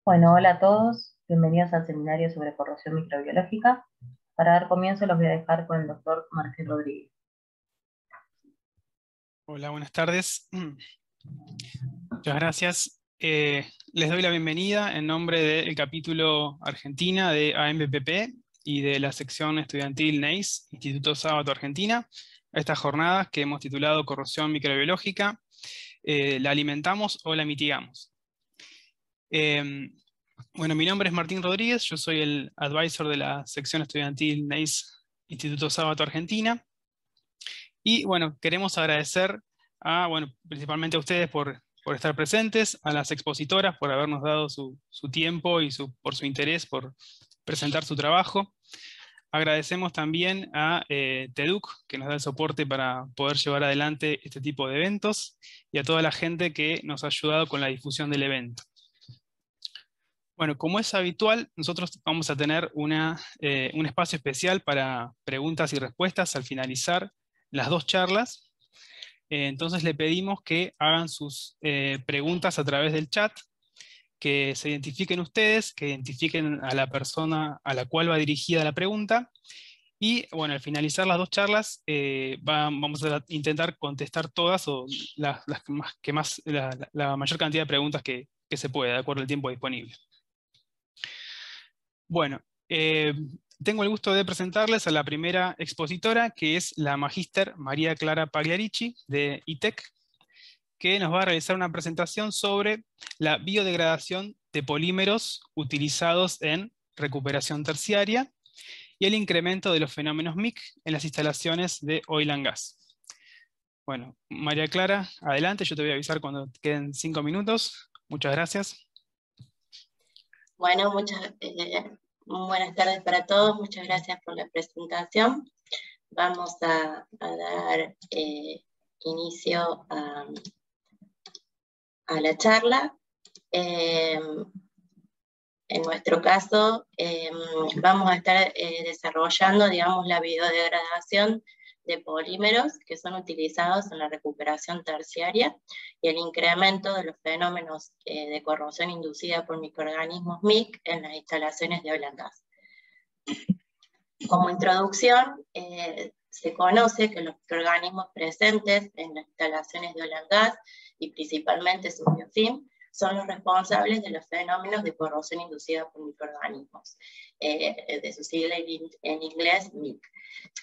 Bueno, hola a todos, bienvenidos al seminario sobre corrosión microbiológica. Para dar comienzo los voy a dejar con el doctor Martín Rodríguez. Hola, buenas tardes. Muchas gracias. Les doy la bienvenida en nombre del capítulo Argentina de AMPP y de la sección estudiantil NEIS, Instituto Sábato Argentina, a estas jornadas que hemos titulado Corrosión microbiológica, ¿la alimentamos o la mitigamos? Bueno, mi nombre es Martín Rodríguez, yo soy el advisor de la sección estudiantil NEIS, Instituto Sábato Argentina. Y bueno, queremos agradecer principalmente a ustedes por estar presentes, a las expositoras por habernos dado su tiempo y por su interés por presentar su trabajo. Agradecemos también a TEDUC, que nos da el soporte para poder llevar adelante este tipo de eventos, y a toda la gente que nos ha ayudado con la difusión del evento. Bueno, como es habitual, nosotros vamos a tener un espacio especial para preguntas y respuestas al finalizar las dos charlas. Entonces le pedimos que hagan sus preguntas a través del chat, que se identifiquen ustedes, que identifiquen a la persona a la cual va dirigida la pregunta. Y bueno, al finalizar las dos charlas, vamos a intentar contestar todas o la mayor cantidad de preguntas que se pueda, de acuerdo al tiempo disponible. Bueno, tengo el gusto de presentarles a la primera expositora, que es la magíster María Clara Pagliarici, de ITEC, que nos va a realizar una presentación sobre la biodegradación de polímeros utilizados en recuperación terciaria y el incremento de los fenómenos MIC en las instalaciones de oil and gas. Bueno, María Clara, adelante, yo te voy a avisar cuando queden 5 minutos. Muchas gracias. Bueno, buenas tardes para todos, muchas gracias por la presentación. Vamos a dar inicio a la charla. En nuestro caso, vamos a estar desarrollando, digamos, la biodegradación de polímeros que son utilizados en la recuperación terciaria y el incremento de los fenómenos de corrosión inducida por microorganismos MIC en las instalaciones de oil and gas. Como introducción, se conoce que los microorganismos presentes en las instalaciones de oil and gas y principalmente su biofilm son los responsables de los fenómenos de corrosión inducida por microorganismos, de su sigla en inglés MIC.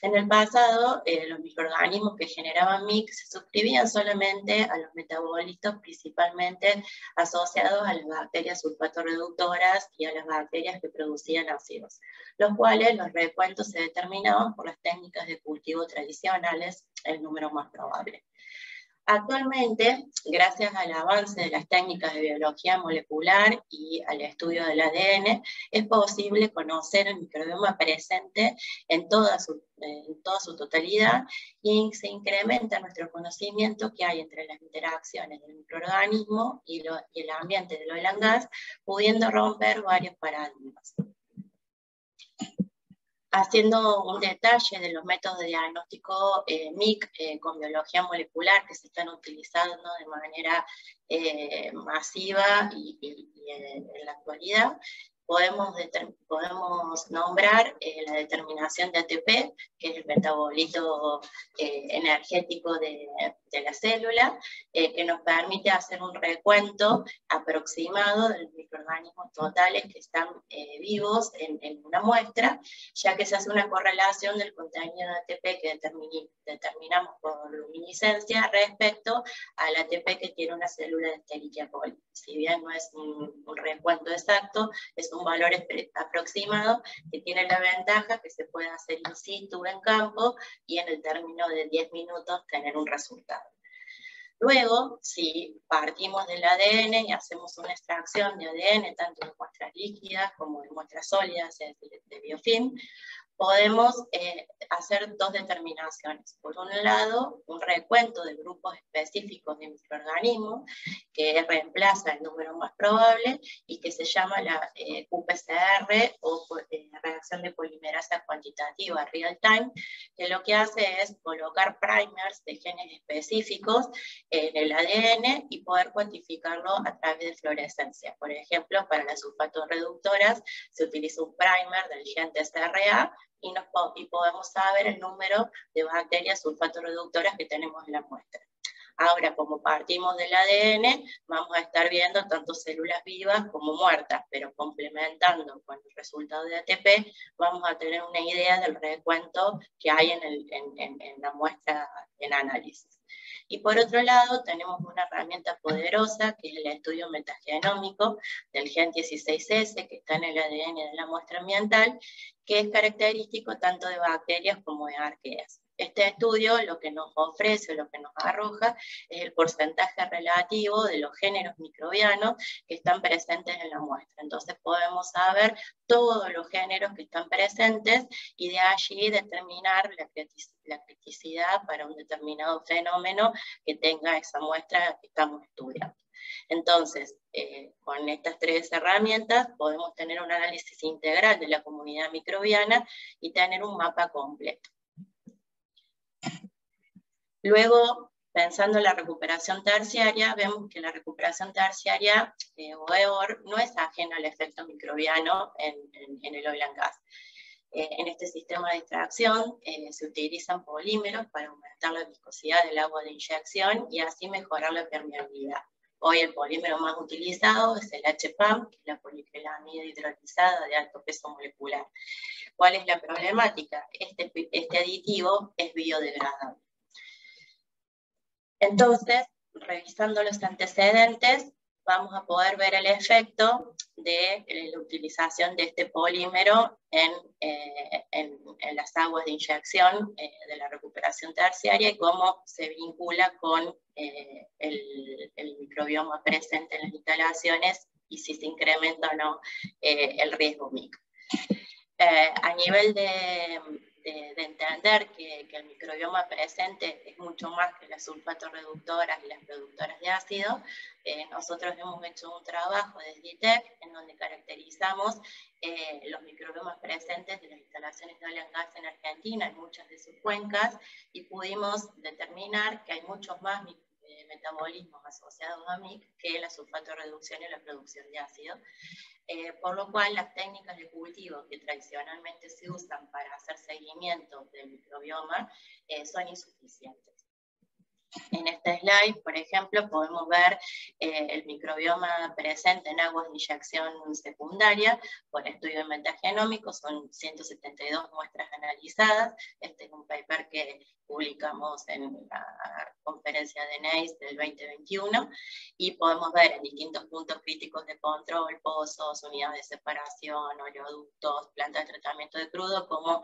En el pasado, los microorganismos que generaban MIC se suscribían solamente a los metabolitos principalmente asociados a las bacterias sulfatorreductoras y a las bacterias que producían ácidos, los cuales los recuentos se determinaban por las técnicas de cultivo tradicionales, el número más probable. Actualmente, gracias al avance de las técnicas de biología molecular y al estudio del ADN, es posible conocer el microbioma presente en toda su totalidad y se incrementa nuestro conocimiento que hay entre las interacciones del microorganismo y el ambiente del oil and gas, pudiendo romper varios paradigmas. Haciendo un detalle de los métodos de diagnóstico MIC con biología molecular que se están utilizando de manera masiva y en la actualidad, podemos nombrar la determinación de ATP, que es el metabolito energético de la célula, que nos permite hacer un recuento aproximado de los microorganismos totales que están vivos en una muestra, ya que se hace una correlación del contenido de ATP que determinamos por luminiscencia respecto al ATP que tiene una célula de Escherichia coli. Si bien no es un recuento exacto, es un valor aproximado que tiene la ventaja que se puede hacer in situ en campo y en el término de 10 minutos tener un resultado. Luego, si partimos del ADN y hacemos una extracción de ADN, tanto de muestras líquidas como de muestras sólidas de biofilm, podemos hacer dos determinaciones. Por un lado, un recuento de grupos específicos de microorganismos que reemplaza el número más probable y que se llama la qPCR o reacción de polimerasa cuantitativa real time, que lo que hace es colocar primers de genes específicos en el ADN y poder cuantificarlo a través de fluorescencia. Por ejemplo, para las sulfatorreductoras se utiliza un primer del gen TCRA y podemos saber el número de bacterias sulfatorreductoras que tenemos en la muestra. Ahora, como partimos del ADN, vamos a estar viendo tanto células vivas como muertas, pero complementando con el resultado de ATP, vamos a tener una idea del recuento que hay en la muestra en análisis. Y por otro lado, tenemos una herramienta poderosa, que es el estudio metagenómico del gen 16S, que está en el ADN de la muestra ambiental, que es característico tanto de bacterias como de arqueas. Este estudio lo que nos ofrece, lo que nos arroja, es el porcentaje relativo de los géneros microbianos que están presentes en la muestra. Entonces podemos saber todos los géneros que están presentes y de allí determinar la criticidad para un determinado fenómeno que tenga esa muestra que estamos estudiando. Entonces, con estas tres herramientas podemos tener un análisis integral de la comunidad microbiana y tener un mapa completo. Luego, pensando en la recuperación terciaria, vemos que la recuperación terciaria o EOR no es ajena al efecto microbiano en el oil and gas. En este sistema de extracción se utilizan polímeros para aumentar la viscosidad del agua de inyección y así mejorar la permeabilidad. Hoy el polímero más utilizado es el HPAM, que es la policrilamida hidrolizada de alto peso molecular. ¿Cuál es la problemática? Este aditivo es biodegradable. Entonces, revisando los antecedentes, vamos a poder ver el efecto de la utilización de este polímero en las aguas de inyección de la recuperación terciaria y cómo se vincula con el microbioma presente en las instalaciones y si se incrementa o no el riesgo micro. A nivel de entender que el microbioma presente es mucho más que las sulfatorreductoras y las productoras de ácido, nosotros hemos hecho un trabajo desde ITEC en donde caracterizamos los microbiomas presentes de las instalaciones de oil and gas en Argentina, en muchas de sus cuencas, y pudimos determinar que hay muchos más metabolismos asociados a MIC que la sulfatorreducción y la producción de ácido. Por lo cual las técnicas de cultivo que tradicionalmente se usan para hacer seguimiento del microbioma son insuficientes. En este slide, por ejemplo, podemos ver el microbioma presente en aguas de inyección secundaria por estudio metagenómico, son 172 muestras analizadas. Este es un paper que publicamos en la conferencia de NACE del 2021, y podemos ver en distintos puntos críticos de control, pozos, unidades de separación, oleoductos, plantas de tratamiento de crudo, cómo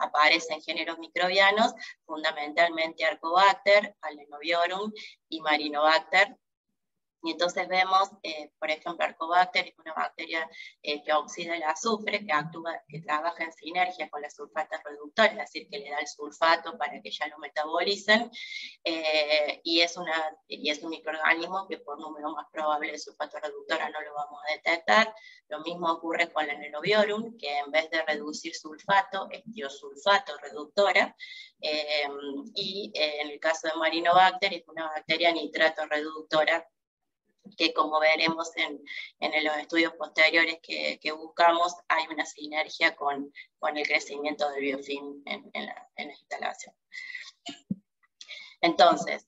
aparecen géneros microbianos, fundamentalmente Arcobacter, Adenoviorum y Marinobacter. Y entonces vemos, por ejemplo, Arcobacter es una bacteria que oxida el azufre, que trabaja en sinergia con las sulfatas reductoras, es decir, que le da el sulfato para que ya lo metabolicen, y es un microorganismo que por número más probable de sulfato reductora no lo vamos a detectar. Lo mismo ocurre con la Adenoviorum, que en vez de reducir sulfato, es tiosulfato reductora, y en el caso de Marinobacter es una bacteria nitrato reductora, que como veremos en los estudios posteriores que buscamos, hay una sinergia con el crecimiento del biofilm en la instalación. Entonces,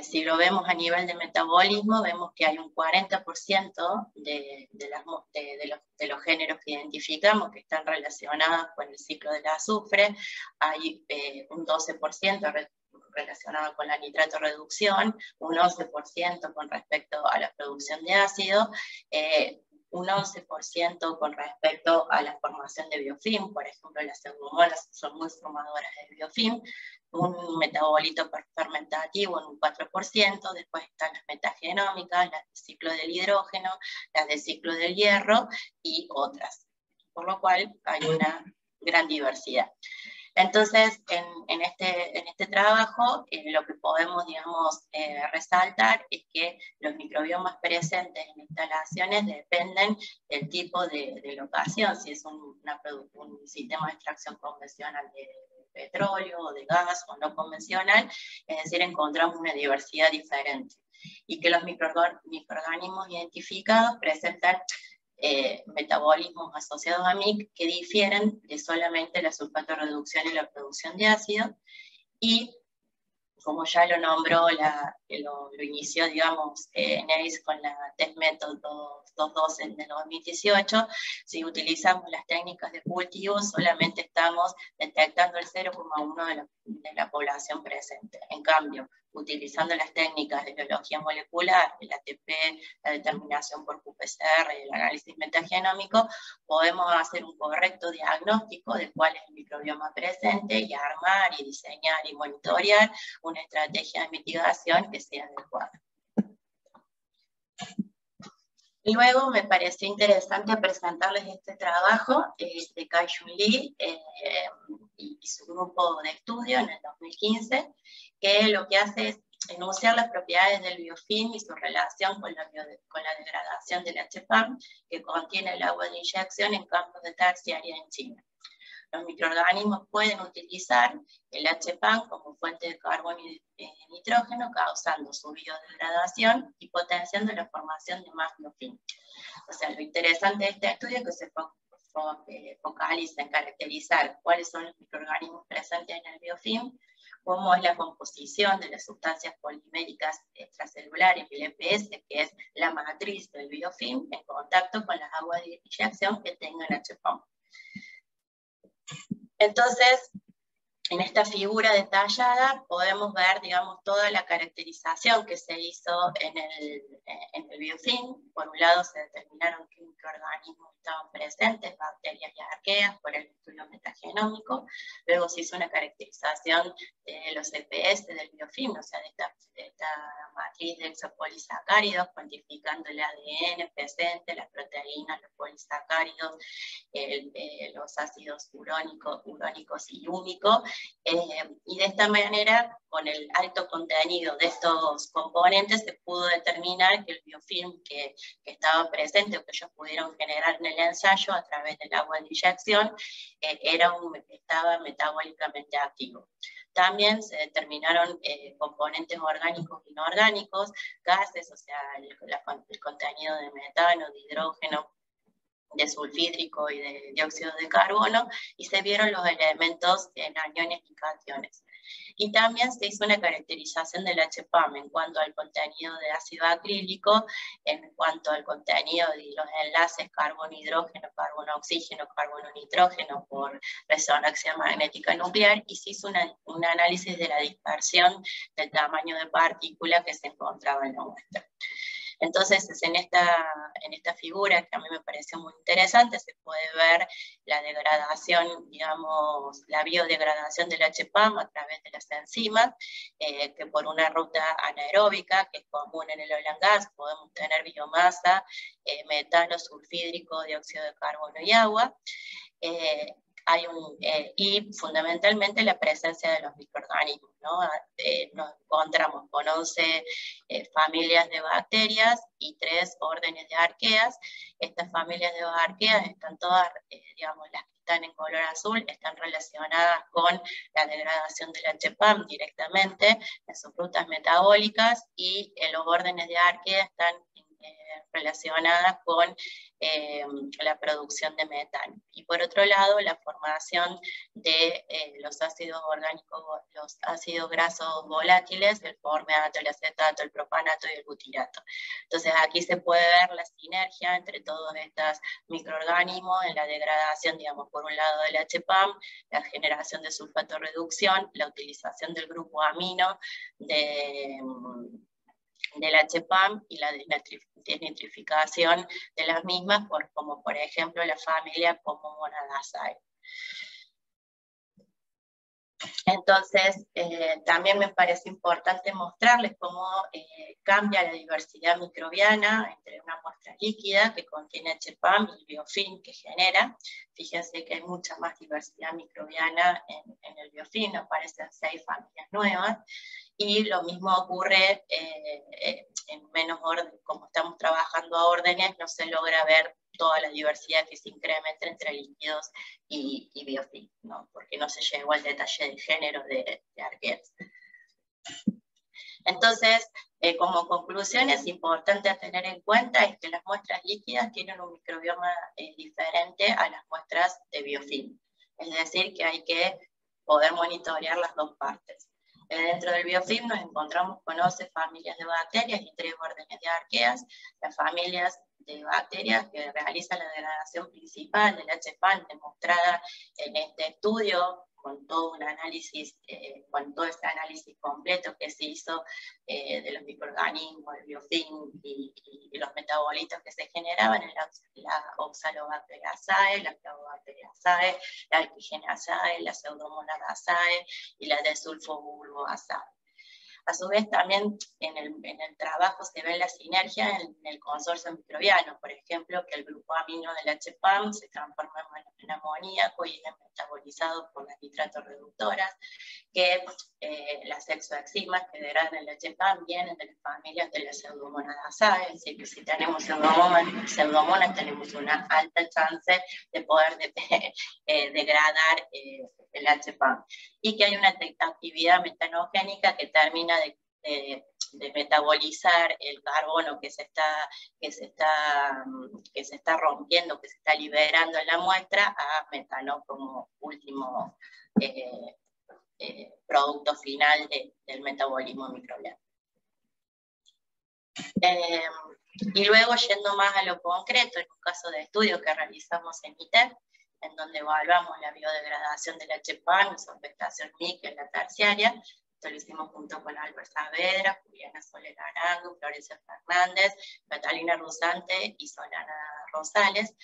si lo vemos a nivel de metabolismo, vemos que hay un 40% de los géneros que identificamos que están relacionados con el ciclo del azufre, hay un 12% relacionado con la nitrato reducción, un 11% con respecto a la producción de ácido, un 11% con respecto a la formación de biofilm. Por ejemplo, las pseudomonas son muy formadoras de biofilm, un metabolito fermentativo en un 4%, después están las metagenómicas, las del ciclo del hidrógeno, las del ciclo del hierro y otras. por lo cual hay una gran diversidad. Entonces, en este trabajo, lo que podemos, digamos, resaltar es que los microbiomas presentes en instalaciones dependen del tipo de locación, si es un sistema de extracción convencional de petróleo o de gas o no convencional, es decir, encontramos una diversidad diferente. Y que los microorganismos identificados presentan metabolismos asociados a MIC que difieren de solamente la sulfatorreducción y la producción de ácido, y como ya lo nombró, lo inició, digamos, NACE con la Test Method 212 de 2018, si utilizamos las técnicas de cultivo, solamente estamos detectando el 0,1 de la población presente. En cambio, utilizando las técnicas de biología molecular, el ATP, la determinación por qPCR y el análisis metagenómico, podemos hacer un correcto diagnóstico de cuál es el microbioma presente y armar y diseñar y monitorear una estrategia de mitigación que sea adecuada. Luego me pareció interesante presentarles este trabajo de Kai-Jun Lee y su grupo de estudio en el 2015, que lo que hace es enunciar las propiedades del biofilm y su relación con la degradación del HPAM que contiene el agua de inyección en campos de terciaria en China. Los microorganismos pueden utilizar el HPAM como fuente de carbono y nitrógeno, causando su biodegradación y potenciando la formación de más biofilm. O sea, lo interesante de este estudio es que se focaliza en caracterizar cuáles son los microorganismos presentes en el biofilm, cómo es la composición de las sustancias poliméricas extracelulares, el EPS, que es la matriz del biofilm, en contacto con las aguas de inyección que tengan HPAM. Entonces, en esta figura detallada podemos ver, digamos, toda la caracterización que se hizo en el biofilm. Por un lado se determinaron qué microorganismos estaban presentes, bacterias y arqueas, por el estudio metagenómico. Luego se hizo una caracterización de los EPS del biofilm, o sea, de esta matriz de exopolisacáridos, cuantificando el ADN presente, las proteínas, los polisacáridos, los ácidos urónicos y húmicos. Y de esta manera, con el alto contenido de estos componentes, se pudo determinar que el biofilm que estaba presente o que ellos pudieron generar en el ensayo a través del agua de inyección estaba metabólicamente activo. También se determinaron componentes orgánicos e inorgánicos, gases, o sea, el contenido de metano, de hidrógeno, de sulfídrico y de dióxido de carbono, y se vieron los elementos en aniones y cationes. Y también se hizo una caracterización del HPAM en cuanto al contenido de ácido acrílico, en cuanto al contenido de los enlaces carbono-hidrógeno, carbono-oxígeno, carbono-nitrógeno por resonancia magnética nuclear, y se hizo un análisis de la dispersión del tamaño de partícula que se encontraba en la muestra. Entonces, en esta figura, que a mí me pareció muy interesante, se puede ver la degradación, digamos, la biodegradación del HPAM a través de las enzimas, que por una ruta anaeróbica, que es común en el oil and gas, podemos tener biomasa, metano, sulfídrico, dióxido de carbono y agua. Y fundamentalmente la presencia de los microorganismos, ¿no? Nos encontramos con 11 familias de bacterias y 3 órdenes de arqueas. Estas familias de arqueas están todas, digamos, las que están en color azul, están relacionadas con la degradación del HPAM directamente en sus rutas metabólicas, y los órdenes de arqueas están relacionadas con la producción de metano. Y por otro lado, la formación de los ácidos orgánicos, los ácidos grasos volátiles, el formato, el acetato, el propanato y el butirato. Entonces aquí se puede ver la sinergia entre todos estos microorganismos en la degradación, digamos, por un lado del HPAM, la generación de sulfatorreducción, la utilización del grupo amino del HPAM y la desnitrificación de las mismas, como por ejemplo la familia Comomonadaceae. Entonces, también me parece importante mostrarles cómo cambia la diversidad microbiana entre una muestra líquida que contiene HPAM y el biofilm que genera. Fíjense que hay mucha más diversidad microbiana en el biofilm, aparecen 6 familias nuevas, y lo mismo ocurre en menos orden. Como estamos trabajando a órdenes, no se logra ver toda la diversidad que se incrementa entre líquidos y biofilm, ¿no? Porque no se llegó al detalle de género de arqueas. Entonces, como conclusión, es importante a tener en cuenta es que las muestras líquidas tienen un microbioma diferente a las muestras de biofilm. Es decir, que hay que poder monitorear las dos partes. Dentro del biofilm nos encontramos con 11 familias de bacterias y 3 órdenes de arqueas. Las familias de bacterias que realizan la degradación principal del HPAM demostrada en este estudio, con todo un análisis, con todo este análisis completo que se hizo de los microorganismos, el biofilm y los metabolitos que se generaban en la Oxalobacteriaceae, la Lactobacteriaceae, la Alpigenaceae, la Pseudomonadaceae y la Desulfobulboaceae. A su vez, también en el trabajo se ve la sinergia en el consorcio microbiano, por ejemplo, que el grupo amino del HPAM se transforma en amoníaco y es metabolizado por las nitrato reductoras, que las exoenzimas que degradan el HPAM vienen de las familias de las Pseudomonadaceae, es decir, que si tenemos pseudomonas tenemos una alta chance de poder degradar el HPAM, y que hay una actividad metanogénica que termina de metabolizar el carbono que se está rompiendo, que se está liberando en la muestra, a metano como último producto final del metabolismo microbiano. Y luego, yendo más a lo concreto, en un caso de estudio que realizamos en ITEP, en donde evaluamos la biodegradación del HPAM y su afectación MIC en la terciaria. Esto lo hicimos junto con Albert Saavedra, Juliana Soler Arango, Florencia Fernández, Catalina Rusante y Solana Rosales.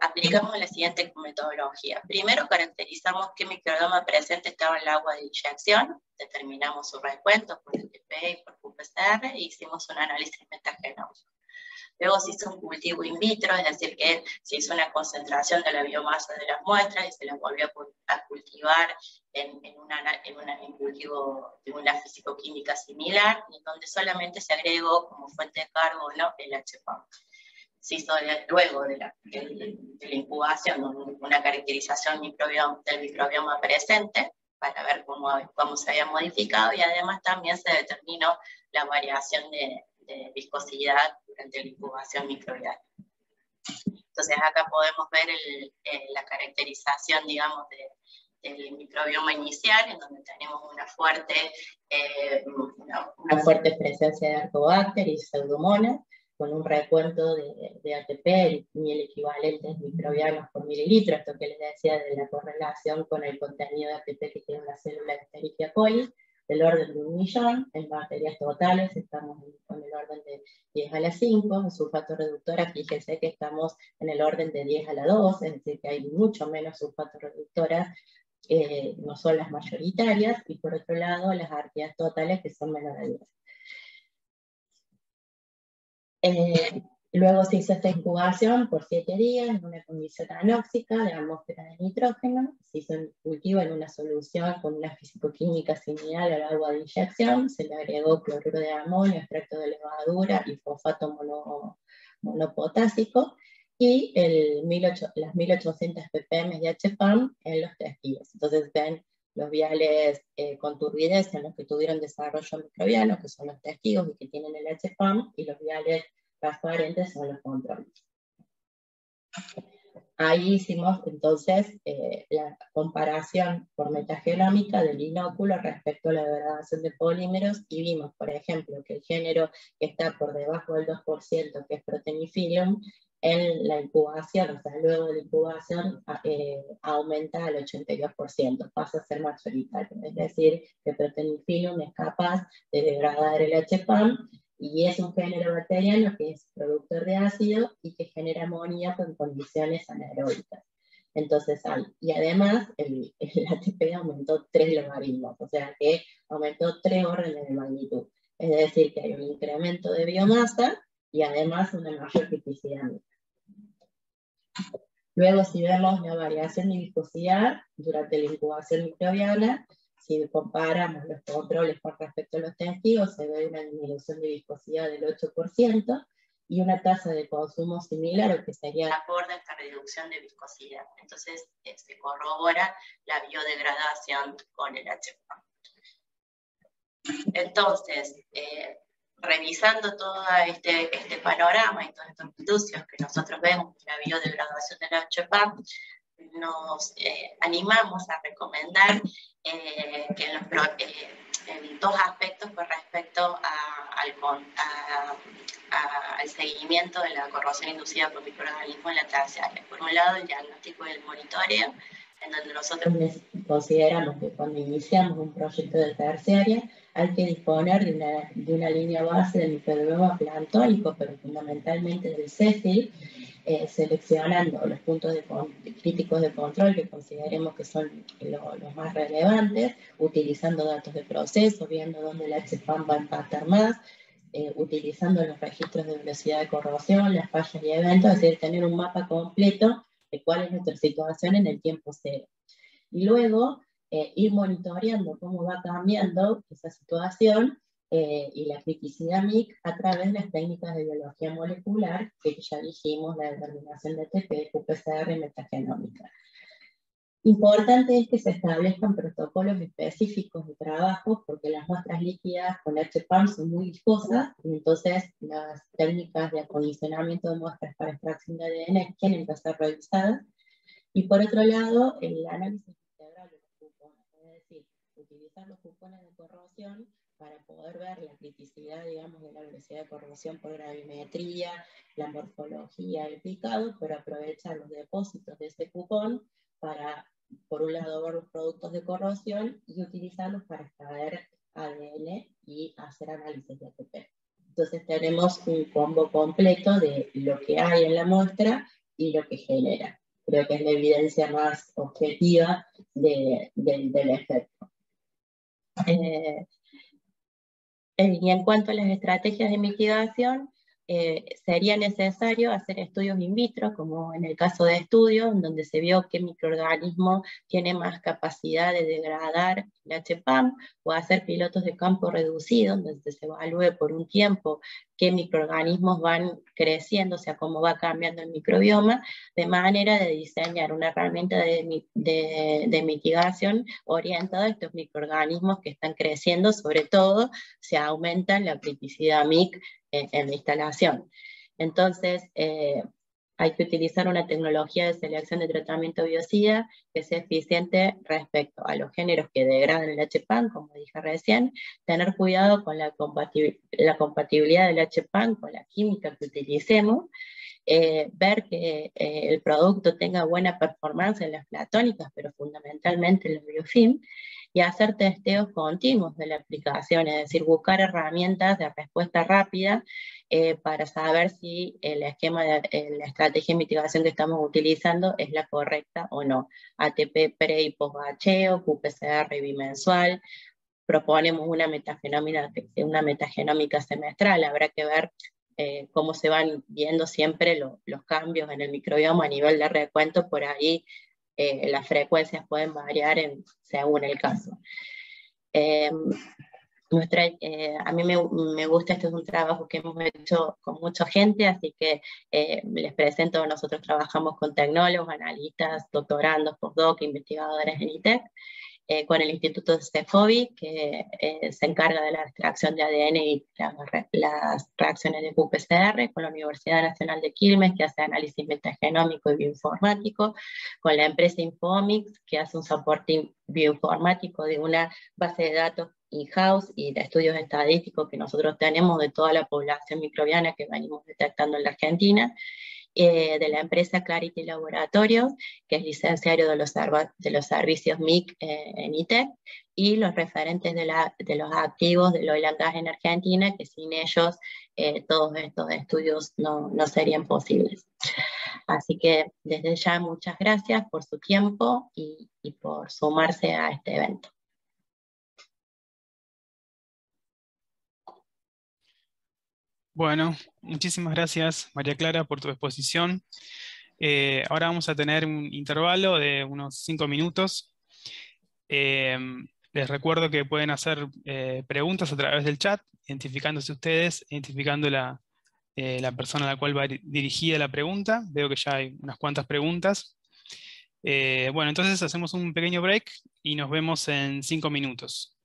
Aplicamos la siguiente metodología. Primero caracterizamos qué microbioma presente estaba en el agua de inyección, determinamos su recuento por LTP y por qPCR e hicimos un análisis metagenómico. Luego se hizo un cultivo in vitro, es decir, que se hizo una concentración de la biomasa de las muestras y se las volvió a cultivar en un cultivo de una fisicoquímica similar, en donde solamente se agregó como fuente de carbono el HPAM. Se hizo luego de la incubación una caracterización del microbioma presente para ver cómo se había modificado, y además también se determinó la variación de viscosidad durante la incubación microbiana. Entonces acá podemos ver la caracterización, digamos, del microbioma inicial, en donde tenemos una fuerte presencia de Arcobacter y Pseudomonas, con un recuento de ATP y el equivalente en microbianos por mililitro, esto que les decía de la correlación con el contenido de ATP que tiene una célula de Escherichia coli, del orden de 1 millón, en bacterias totales estamos con el orden de 10 a la 5, en sulfato reductora, fíjense que estamos en el orden de 10 a la 2, es decir, que hay mucho menos sulfato reductoras, no son las mayoritarias, y por otro lado las arqueas totales que son menos de 10. Luego se hizo esta incubación por 7 días en una condición anóxica de atmósfera de nitrógeno. Se hizo un cultivo en una solución con una fisicoquímica similar al agua de inyección. Se le agregó cloruro de amonio, extracto de levadura y fosfato monopotásico, y las 1800 ppm de HPAM en los testigos. Entonces ven los viales con turbidez en los que tuvieron desarrollo microbiano, que son los testigos y que tienen el HPAM, y los viales transparentes son los controles. Ahí hicimos entonces la comparación por metagenómica del inóculo respecto a la degradación de polímeros, y vimos, por ejemplo, que el género que está por debajo del 2%, que es Proteiniform, en la incubación, o sea, luego de la incubación, aumenta al 82%, pasa a ser mayoritario. Es decir, que Proteiniform es capaz de degradar el HPAM, y es un género bacteriano que es productor de ácido y que genera amoníaco en condiciones anaeróbicas. Entonces, y además el ATP aumentó 3 logaritmos, o sea que aumentó 3 órdenes de magnitud. Es decir, que hay un incremento de biomasa y además una mayor criticidad. Luego, si vemos la variación de viscosidad durante la incubación microbiana, si comparamos los controles con respecto a los testigos, se ve una disminución de viscosidad del 8% y una tasa de consumo similar, o que sería acorde a esta reducción de viscosidad. Entonces, se corrobora la biodegradación con el HPAM. Entonces, revisando todo este panorama y todos estos inducios que nosotros vemos en la biodegradación del HPAM, nos animamos a recomendar que en dos aspectos con respecto al seguimiento de la corrosión inducida por microorganismos en la terciaria. Por un lado, el diagnóstico y el monitoreo, en donde nosotros consideramos que cuando iniciamos un proyecto de terciaria hay que disponer de una línea base del microbioma planctónico, pero fundamentalmente del CECIL, seleccionando los puntos críticos de control que consideremos que son los más relevantes, utilizando datos de proceso, viendo dónde el HPAM va a impactar más, utilizando los registros de velocidad de corrosión, las fallas y eventos, es decir, tener un mapa completo de cuál es nuestra situación en el tiempo cero. Y luego ir monitoreando cómo va cambiando esa situación y la criticidad MIC a través de las técnicas de biología molecular, que ya dijimos, la determinación de ATP, qPCR y metagenómica. Importante es que se establezcan protocolos específicos de trabajo, porque las muestras líquidas con HPAM son muy viscosas, y entonces las técnicas de acondicionamiento de muestras para extracción de ADN tienen que ser revisadas. Y por otro lado, el análisis integral de los cupones, es decir, utilizar los cupones de corrosión para poder ver la criticidad, digamos, de la velocidad de corrosión por gravimetría, la morfología, el picado, pero aprovechar los depósitos de ese cupón para, por un lado, ver los productos de corrosión y utilizarlos para extraer ADN y hacer análisis de ATP. Entonces tenemos un combo completo de lo que hay en la muestra y lo que genera. Creo que es la evidencia más objetiva del efecto. Y en cuanto a las estrategias de mitigación, sería necesario hacer estudios in vitro, como en el caso de estudios, en donde se vio qué microorganismo tiene más capacidad de degradar el HPAM, o hacer pilotos de campo reducido, donde se evalúe por un tiempo qué microorganismos van creciendo, o sea, cómo va cambiando el microbioma, de manera de diseñar una herramienta de mitigación orientada a estos microorganismos que están creciendo, sobre todo si aumentan la criticidad MIC en la instalación. Entonces, hay que utilizar una tecnología de selección de tratamiento biocida que sea eficiente respecto a los géneros que degradan el HPAM, como dije recién, tener cuidado con la compatibilidad del HPAM con la química que utilicemos, ver que el producto tenga buena performance en las platónicas, pero fundamentalmente en los biofilm, y hacer testeos continuos de la aplicación, es decir, buscar herramientas de respuesta rápida para saber si el esquema la estrategia de mitigación que estamos utilizando es la correcta o no. ATP pre y post-bacheo, qPCR bimensual, proponemos una metagenómica semestral, habrá que ver cómo se van viendo siempre los cambios en el microbioma a nivel de recuento, por ahí las frecuencias pueden variar según el caso. A mí me gusta, este es un trabajo que hemos hecho con mucha gente, así que les presento, nosotros trabajamos con tecnólogos, analistas, doctorandos, postdoc, investigadores en ITEC, con el Instituto CEFOBI, que se encarga de la extracción de ADN y las reacciones de qPCR, con la Universidad Nacional de Quilmes, que hace análisis metagenómico y bioinformático, con la empresa Infomics, que hace un soporte bioinformático de una base de datos in-house y de estudios estadísticos que nosotros tenemos de toda la población microbiana que venimos detectando en la Argentina, de la empresa Clarity Laboratories, que es licenciario de los servicios MIC en ITEC, y los referentes de los activos del oil and gas en Argentina, que sin ellos todos estos estudios no serían posibles. Así que desde ya muchas gracias por su tiempo y por sumarse a este evento. Bueno, muchísimas gracias, María Clara, por tu exposición. Ahora vamos a tener un intervalo de unos 5 minutos. Eh, Les recuerdo que pueden hacer preguntas a través del chat, identificándose ustedes, identificando la persona a la cual va dirigida la pregunta. Veo que ya hay unas cuantas preguntas. Bueno, entonces hacemos un pequeño break y nos vemos en 5 minutos.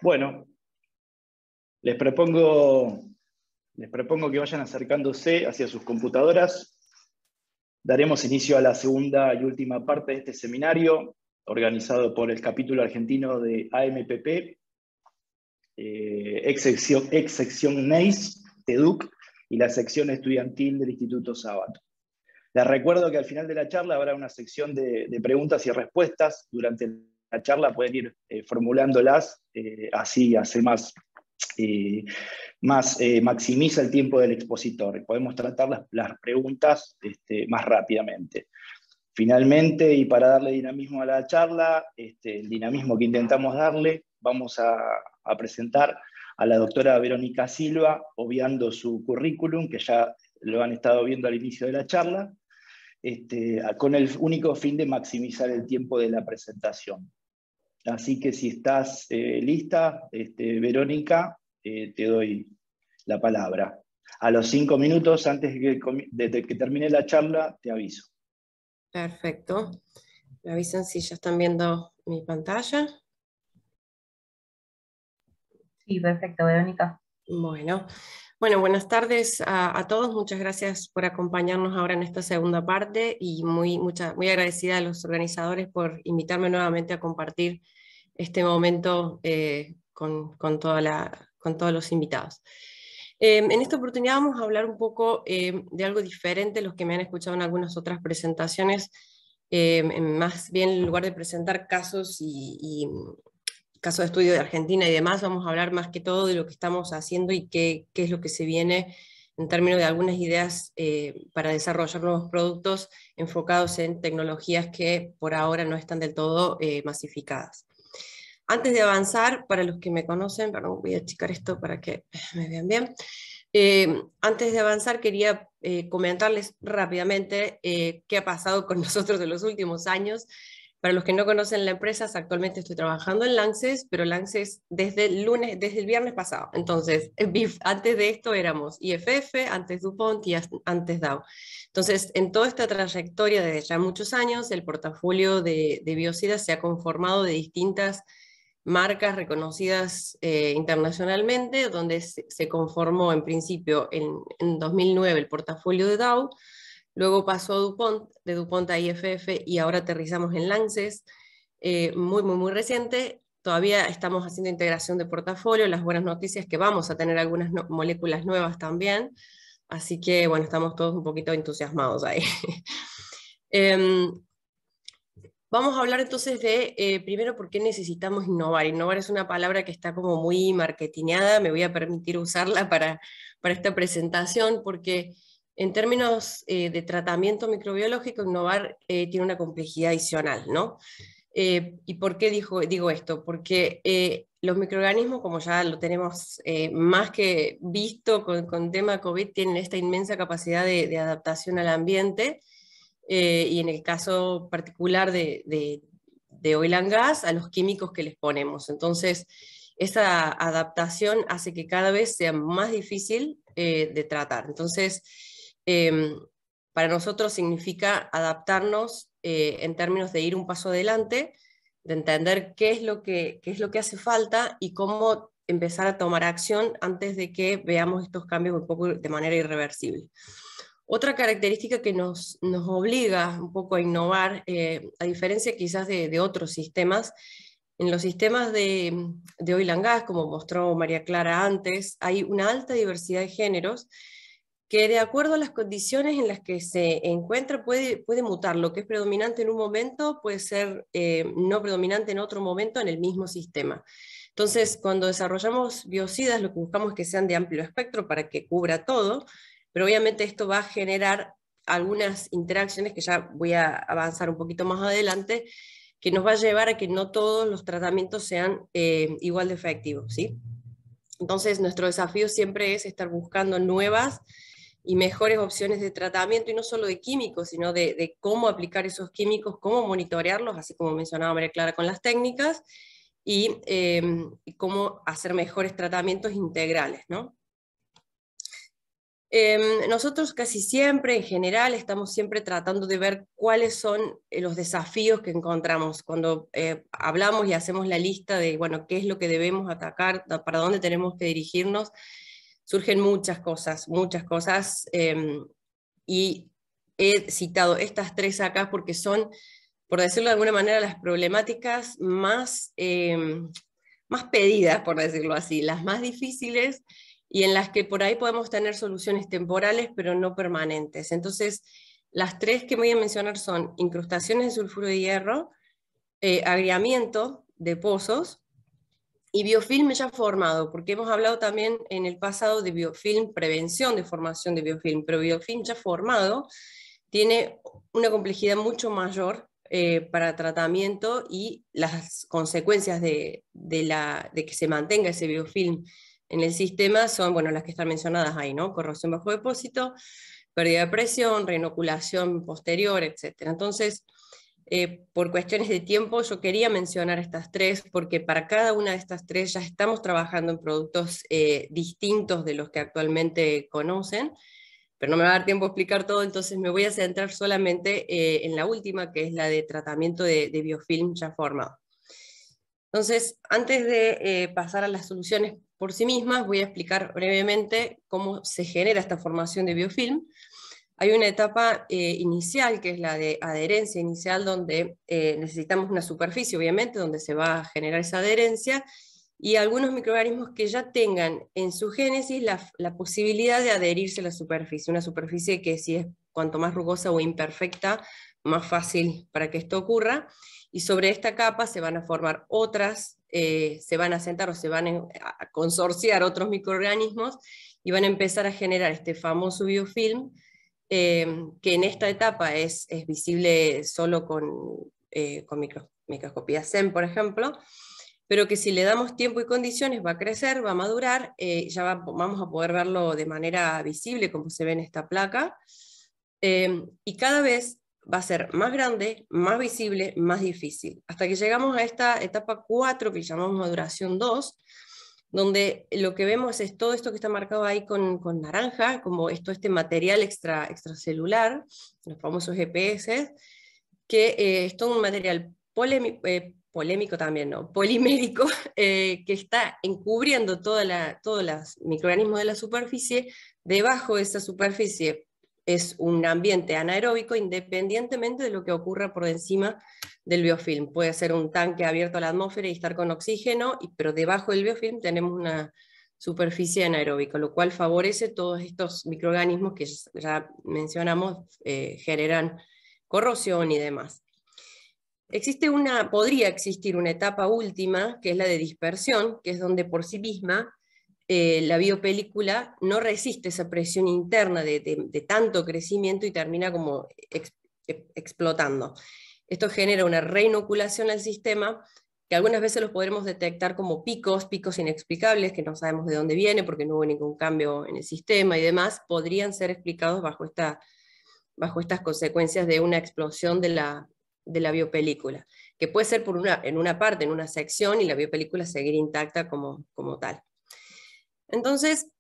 Bueno, les propongo que vayan acercándose hacia sus computadoras. Daremos inicio a la segunda y última parte de este seminario, organizado por el capítulo argentino de AMPP, ex sección NEIS, TEDUC, y la sección estudiantil del Instituto Sábato. Les recuerdo que al final de la charla habrá una sección de preguntas y respuestas. Durante la charla pueden ir formulándolas, así hace maximiza el tiempo del expositor y podemos tratar las preguntas más rápidamente. Finalmente, y para darle dinamismo a la charla, el dinamismo que intentamos darle, vamos a presentar a la doctora Verónica Silva, obviando su currículum, que ya lo han estado viendo al inicio de la charla, con el único fin de maximizar el tiempo de la presentación. Así que si estás lista, Verónica, te doy la palabra. A los 5 minutos, antes de que termine la charla, te aviso. Perfecto. Me avisan si ya están viendo mi pantalla. Sí, perfecto, Verónica. Bueno, buenas tardes a todos. Muchas gracias por acompañarnos ahora en esta segunda parte y muy agradecida a los organizadores por invitarme nuevamente a compartir este momento con todos los invitados. En esta oportunidad vamos a hablar un poco de algo diferente, los que me han escuchado en algunas otras presentaciones, más bien en lugar de presentar casos y casos de estudio de Argentina y demás, vamos a hablar más que todo de lo que estamos haciendo y qué es lo que se viene en términos de algunas ideas para desarrollar nuevos productos enfocados en tecnologías que por ahora no están del todo masificadas. Antes de avanzar, para los que me conocen, perdón, voy a achicar esto para que me vean bien. Antes de avanzar quería comentarles rápidamente qué ha pasado con nosotros en los últimos años. Para los que no conocen la empresa, actualmente estoy trabajando en Lanxess, pero Lanxess desde el viernes pasado. Entonces, antes de esto éramos IFF, antes DuPont y antes Dow. Entonces, en toda esta trayectoria de ya muchos años, el portafolio de biocidas se ha conformado de distintas marcas reconocidas internacionalmente, donde se conformó en principio en 2009 el portafolio de Dow. Luego pasó a DuPont, de DuPont a IFF y ahora aterrizamos en Lanxess, muy reciente. Todavía estamos haciendo integración de portafolio. Las buenas noticias es que vamos a tener algunas moléculas nuevas también. Así que, bueno, estamos todos un poquito entusiasmados ahí. Vamos a hablar entonces de, primero, por qué necesitamos innovar. Innovar es una palabra que está como muy marketineada. Me voy a permitir usarla para esta presentación porque en términos de tratamiento microbiológico, innovar tiene una complejidad adicional, ¿no? ¿Y por qué digo esto? Porque los microorganismos, como ya lo tenemos más que visto con tema COVID, tienen esta inmensa capacidad de adaptación al ambiente, y en el caso particular de oil and gas, a los químicos que les ponemos. Entonces, esa adaptación hace que cada vez sea más difícil de tratar. Entonces, para nosotros significa adaptarnos en términos de ir un paso adelante, de entender qué es lo que hace falta y cómo empezar a tomar acción antes de que veamos estos cambios un poco de manera irreversible. Otra característica que nos obliga un poco a innovar, a diferencia quizás de otros sistemas, en los sistemas de oil and gas, como mostró María Clara antes, hay una alta diversidad de géneros que de acuerdo a las condiciones en las que se encuentra puede mutar. Lo que es predominante en un momento puede ser no predominante en otro momento en el mismo sistema. Entonces, cuando desarrollamos biocidas, lo que buscamos es que sean de amplio espectro para que cubra todo, pero obviamente esto va a generar algunas interacciones que ya voy a avanzar un poquito más adelante, que nos va a llevar a que no todos los tratamientos sean igual de efectivos, ¿sí? Entonces, nuestro desafío siempre es estar buscando nuevas y mejores opciones de tratamiento, y no solo de químicos, sino de cómo aplicar esos químicos, cómo monitorearlos, así como mencionaba María Clara con las técnicas, y cómo hacer mejores tratamientos integrales, ¿no? Nosotros casi siempre, en general, estamos siempre tratando de ver cuáles son los desafíos que encontramos cuando hablamos y hacemos la lista de, bueno, qué es lo que debemos atacar, para dónde tenemos que dirigirnos. Surgen muchas cosas, y he citado estas tres acá porque son, por decirlo de alguna manera, las problemáticas más pedidas, por decirlo así, las más difíciles, y en las que por ahí podemos tener soluciones temporales, pero no permanentes. Entonces, las tres que voy a mencionar son incrustaciones de sulfuro de hierro, agriamiento de pozos, y biofilm ya formado, porque hemos hablado también en el pasado de biofilm, prevención de formación de biofilm, pero biofilm ya formado tiene una complejidad mucho mayor para tratamiento, y las consecuencias de que se mantenga ese biofilm en el sistema son, bueno, las que están mencionadas ahí, ¿no? Corrosión bajo depósito, pérdida de presión, reinoculación posterior, etc. Entonces, por cuestiones de tiempo, yo quería mencionar estas tres, porque para cada una de estas tres ya estamos trabajando en productos distintos de los que actualmente conocen, pero no me va a dar tiempo a explicar todo, entonces me voy a centrar solamente en la última, que es la de tratamiento de biofilm ya formado. Entonces, antes de pasar a las soluciones por sí mismas, voy a explicar brevemente cómo se genera esta formación de biofilm. Hay una etapa inicial, que es la de adherencia inicial, donde necesitamos una superficie, obviamente, donde se va a generar esa adherencia, y algunos microorganismos que ya tengan en su génesis la posibilidad de adherirse a la superficie, una superficie que, si es cuanto más rugosa o imperfecta, más fácil para que esto ocurra, y sobre esta capa se van a formar otras, se van a sentar o se van a consorciar otros microorganismos, y van a empezar a generar este famoso biofilm, que en esta etapa es visible solo con microscopía SEM, por ejemplo, pero que si le damos tiempo y condiciones va a crecer, va a madurar, vamos a poder verlo de manera visible, como se ve en esta placa, y cada vez va a ser más grande, más visible, más difícil, hasta que llegamos a esta etapa 4, que llamamos maduración 2, donde lo que vemos es todo esto que está marcado ahí con naranja, como este material extracelular, los famosos EPS, que es todo un material polémico también, ¿no? Polimérico, que está encubriendo todos los microorganismos de la superficie. Debajo de esa superficie es un ambiente anaeróbico, independientemente de lo que ocurra por encima del biofilm. Puede ser un tanque abierto a la atmósfera y estar con oxígeno, pero debajo del biofilm tenemos una superficie anaeróbica, lo cual favorece todos estos microorganismos que ya mencionamos, generan corrosión y demás. Podría existir una etapa última, que es la de dispersión, que es donde por sí misma la biopelícula no resiste esa presión interna de tanto crecimiento y termina como explotando. Esto genera una reinoculación al sistema, que algunas veces los podremos detectar como picos inexplicables, que no sabemos de dónde viene porque no hubo ningún cambio en el sistema y demás, podrían ser explicados bajo estas consecuencias de una explosión de la biopelícula, que puede ser en una parte, en una sección, y la biopelícula seguir intacta como tal. Entonces,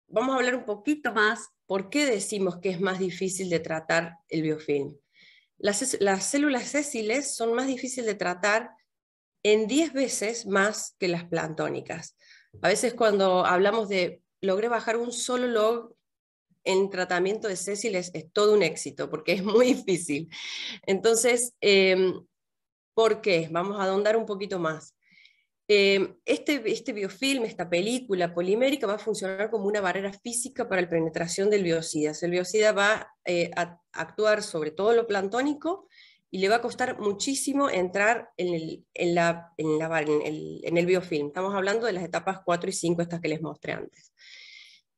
vamos a hablar un poquito más por qué decimos que es más difícil de tratar el biofilm. Las células sésiles son más difíciles de tratar en 10 veces más que las planctónicas. A veces cuando hablamos de logré bajar un solo log en tratamiento de sésiles, es todo un éxito, porque es muy difícil. Entonces, ¿por qué? Vamos a ahondar un poquito más. Este biofilm, esta película polimérica, va a funcionar como una barrera física para la penetración del biocida. El biocida va a actuar sobre todo lo planctónico, y le va a costar muchísimo entrar en el biofilm. Estamos hablando de las etapas 4 y 5, estas que les mostré antes.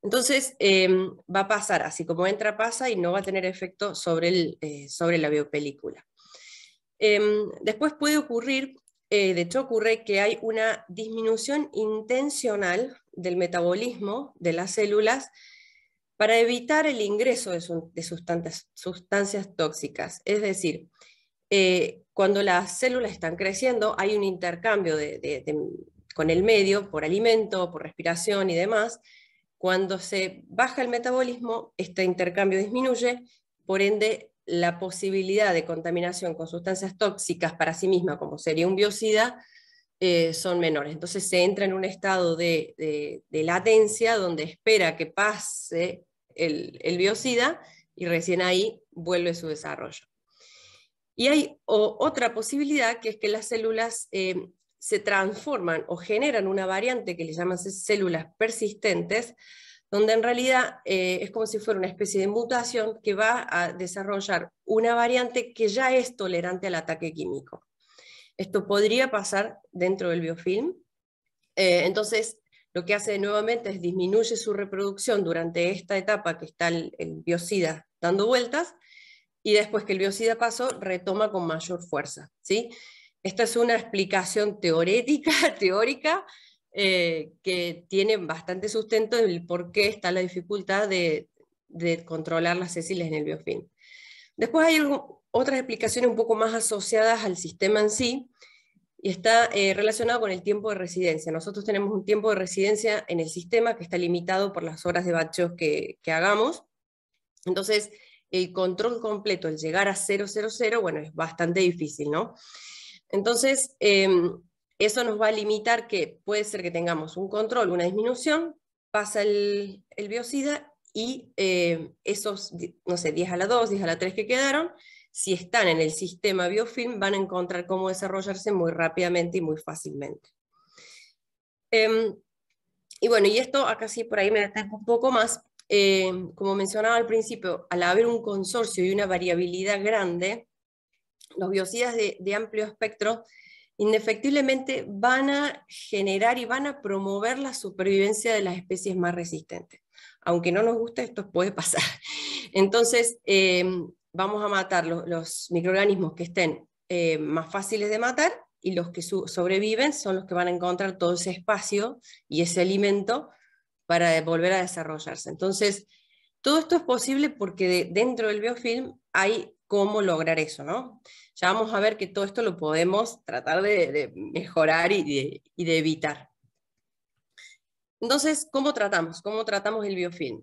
Entonces, va a pasar, así como entra, pasa, y no va a tener efecto sobre la biopelícula. Después puede ocurrir, de hecho ocurre, que hay una disminución intencional del metabolismo de las células para evitar el ingreso de sustancias tóxicas. Es decir, cuando las células están creciendo, hay un intercambio con el medio, por alimento, por respiración y demás, Cuando se baja el metabolismo, este intercambio disminuye, por ende la posibilidad de contaminación con sustancias tóxicas para sí misma, como sería un biocida, son menores. Entonces se entra en un estado de latencia donde espera que pase el biocida y recién ahí vuelve su desarrollo. Y hay otra posibilidad, que es que las células se transforman o generan una variante que le llaman células persistentes, donde en realidad es como si fuera una especie de mutación que va a desarrollar una variante que ya es tolerante al ataque químico. Esto podría pasar dentro del biofilm. Entonces, lo que hace nuevamente es disminuye su reproducción durante esta etapa que está el biocida dando vueltas, y después que el biocida pasó, retoma con mayor fuerza, ¿sí? Esta es una explicación teórica, que tiene bastante sustento en el por qué está la dificultad de controlar las céciles en el biofilm. Después hay otras explicaciones un poco más asociadas al sistema en sí, y está relacionado con el tiempo de residencia. Nosotros tenemos un tiempo de residencia en el sistema que está limitado por las horas de batcheo que hagamos. Entonces, el control completo, el llegar a 000, bueno, es bastante difícil, ¿no? Entonces, eso nos va a limitar que puede ser que tengamos un control, una disminución, pasa el biocida y esos, no sé, 10 a la 2, 10 a la 3 que quedaron, si están en el sistema biofilm, van a encontrar cómo desarrollarse muy rápidamente y muy fácilmente. Y bueno, y esto acá sí por ahí me detengo un poco más. Como mencionaba al principio, al haber un consorcio y una variabilidad grande, los biocidas de amplio espectro indefectiblemente van a generar y van a promover la supervivencia de las especies más resistentes. Aunque no nos guste, esto puede pasar. Entonces, vamos a matar los microorganismos que estén más fáciles de matar, y los que sobreviven son los que van a encontrar todo ese espacio y ese alimento para volver a desarrollarse. Entonces, todo esto es posible porque dentro del biofilm hay cómo lograr eso, ¿no? Ya vamos a ver que todo esto lo podemos tratar de mejorar y de evitar. Entonces, ¿cómo tratamos? ¿Cómo tratamos el biofilm?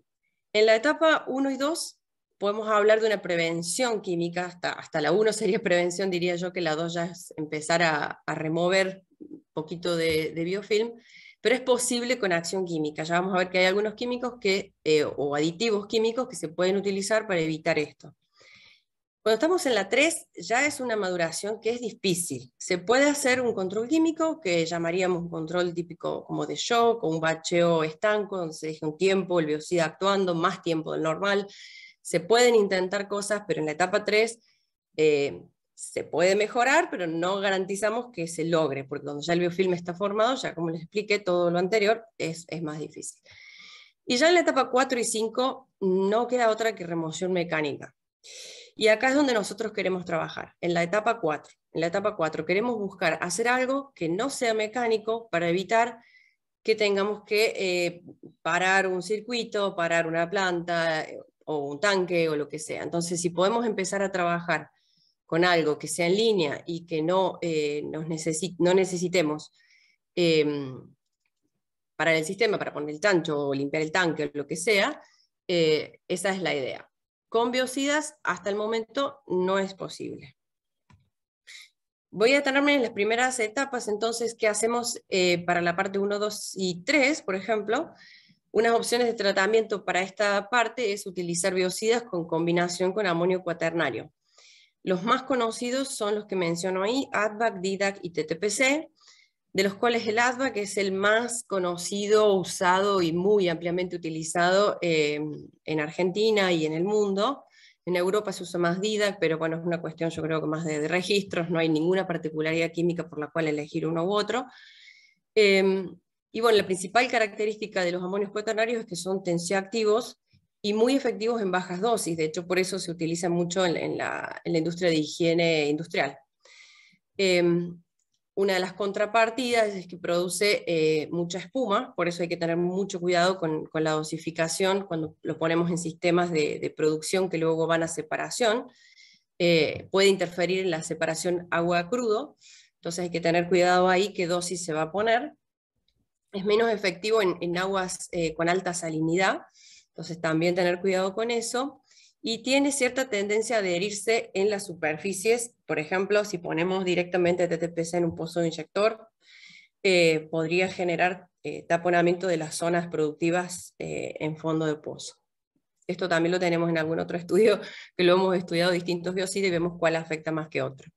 En la etapa 1 y 2 podemos hablar de una prevención química, hasta la 1 sería prevención, diría yo que la 2 ya es empezar a remover un poquito de biofilm, pero es posible con acción química. Ya vamos a ver que hay algunos químicos o aditivos químicos que se pueden utilizar para evitar esto. Cuando estamos en la 3 ya es una maduración que es difícil. Se puede hacer un control químico que llamaríamos un control típico como de shock o un bacheo estanco, donde se deja un tiempo, el biocida actuando, más tiempo del normal. Se pueden intentar cosas, pero en la etapa 3 se puede mejorar, pero no garantizamos que se logre, porque cuando ya el biofilm está formado, ya como les expliqué todo lo anterior, es más difícil. Y ya en la etapa 4 y 5 no queda otra que remoción mecánica. Y acá es donde nosotros queremos trabajar, en la etapa 4. En la etapa 4 queremos buscar hacer algo que no sea mecánico para evitar que tengamos que parar un circuito, parar una planta o un tanque o lo que sea. Entonces, si podemos empezar a trabajar con algo que sea en línea y que no necesitemos parar el sistema para poner el chancho o limpiar el tanque o lo que sea, esa es la idea. Con biocidas, hasta el momento, no es posible. Voy a detenerme en las primeras etapas, entonces, ¿qué hacemos para la parte 1, 2 y 3, por ejemplo? Unas opciones de tratamiento para esta parte es utilizar biocidas con combinación con amonio cuaternario. Los más conocidos son los que menciono ahí, ADVAC, DIDAC y TTPC, de los cuales el ADVAC es el más conocido, usado y muy ampliamente utilizado en Argentina y en el mundo. En Europa se usa más DIDAC, pero bueno, es una cuestión yo creo que más de registros, no hay ninguna particularidad química por la cual elegir uno u otro. Y bueno, la principal característica de los amonios cuaternarios es que son tensioactivos y muy efectivos en bajas dosis, de hecho por eso se utilizan mucho en la industria de higiene industrial. Una de las contrapartidas es que produce mucha espuma, por eso hay que tener mucho cuidado con la dosificación cuando lo ponemos en sistemas de producción que luego van a separación. Puede interferir en la separación agua-crudo, entonces hay que tener cuidado ahí qué dosis se va a poner. es menos efectivo en aguas con alta salinidad, entonces también tener cuidado con eso, y tiene cierta tendencia a adherirse en las superficies. Por ejemplo, si ponemos directamente TTPC en un pozo de inyector, podría generar taponamiento de las zonas productivas en fondo de pozo. Esto también lo tenemos en algún otro estudio, que lo hemos estudiado distintos biocidas y vemos cuál afecta más que otro.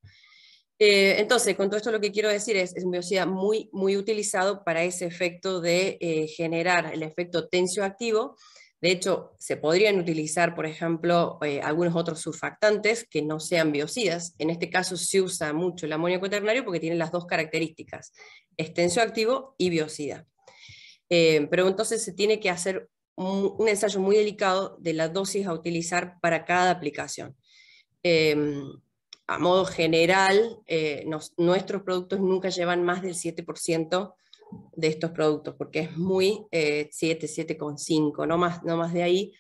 Entonces, con todo esto lo que quiero decir es un biocida muy, muy utilizado para ese efecto de generar el efecto tensioactivo. De hecho, se podrían utilizar, por ejemplo, algunos otros surfactantes que no sean biocidas. En este caso se usa mucho el amoníaco ternario porque tiene las dos características, es tensioactivo y biocida. Pero entonces se tiene que hacer un ensayo muy delicado de la dosis a utilizar para cada aplicación. A modo general, nuestros productos nunca llevan más del 7% de estos productos, porque es muy 7,5, no más de ahí,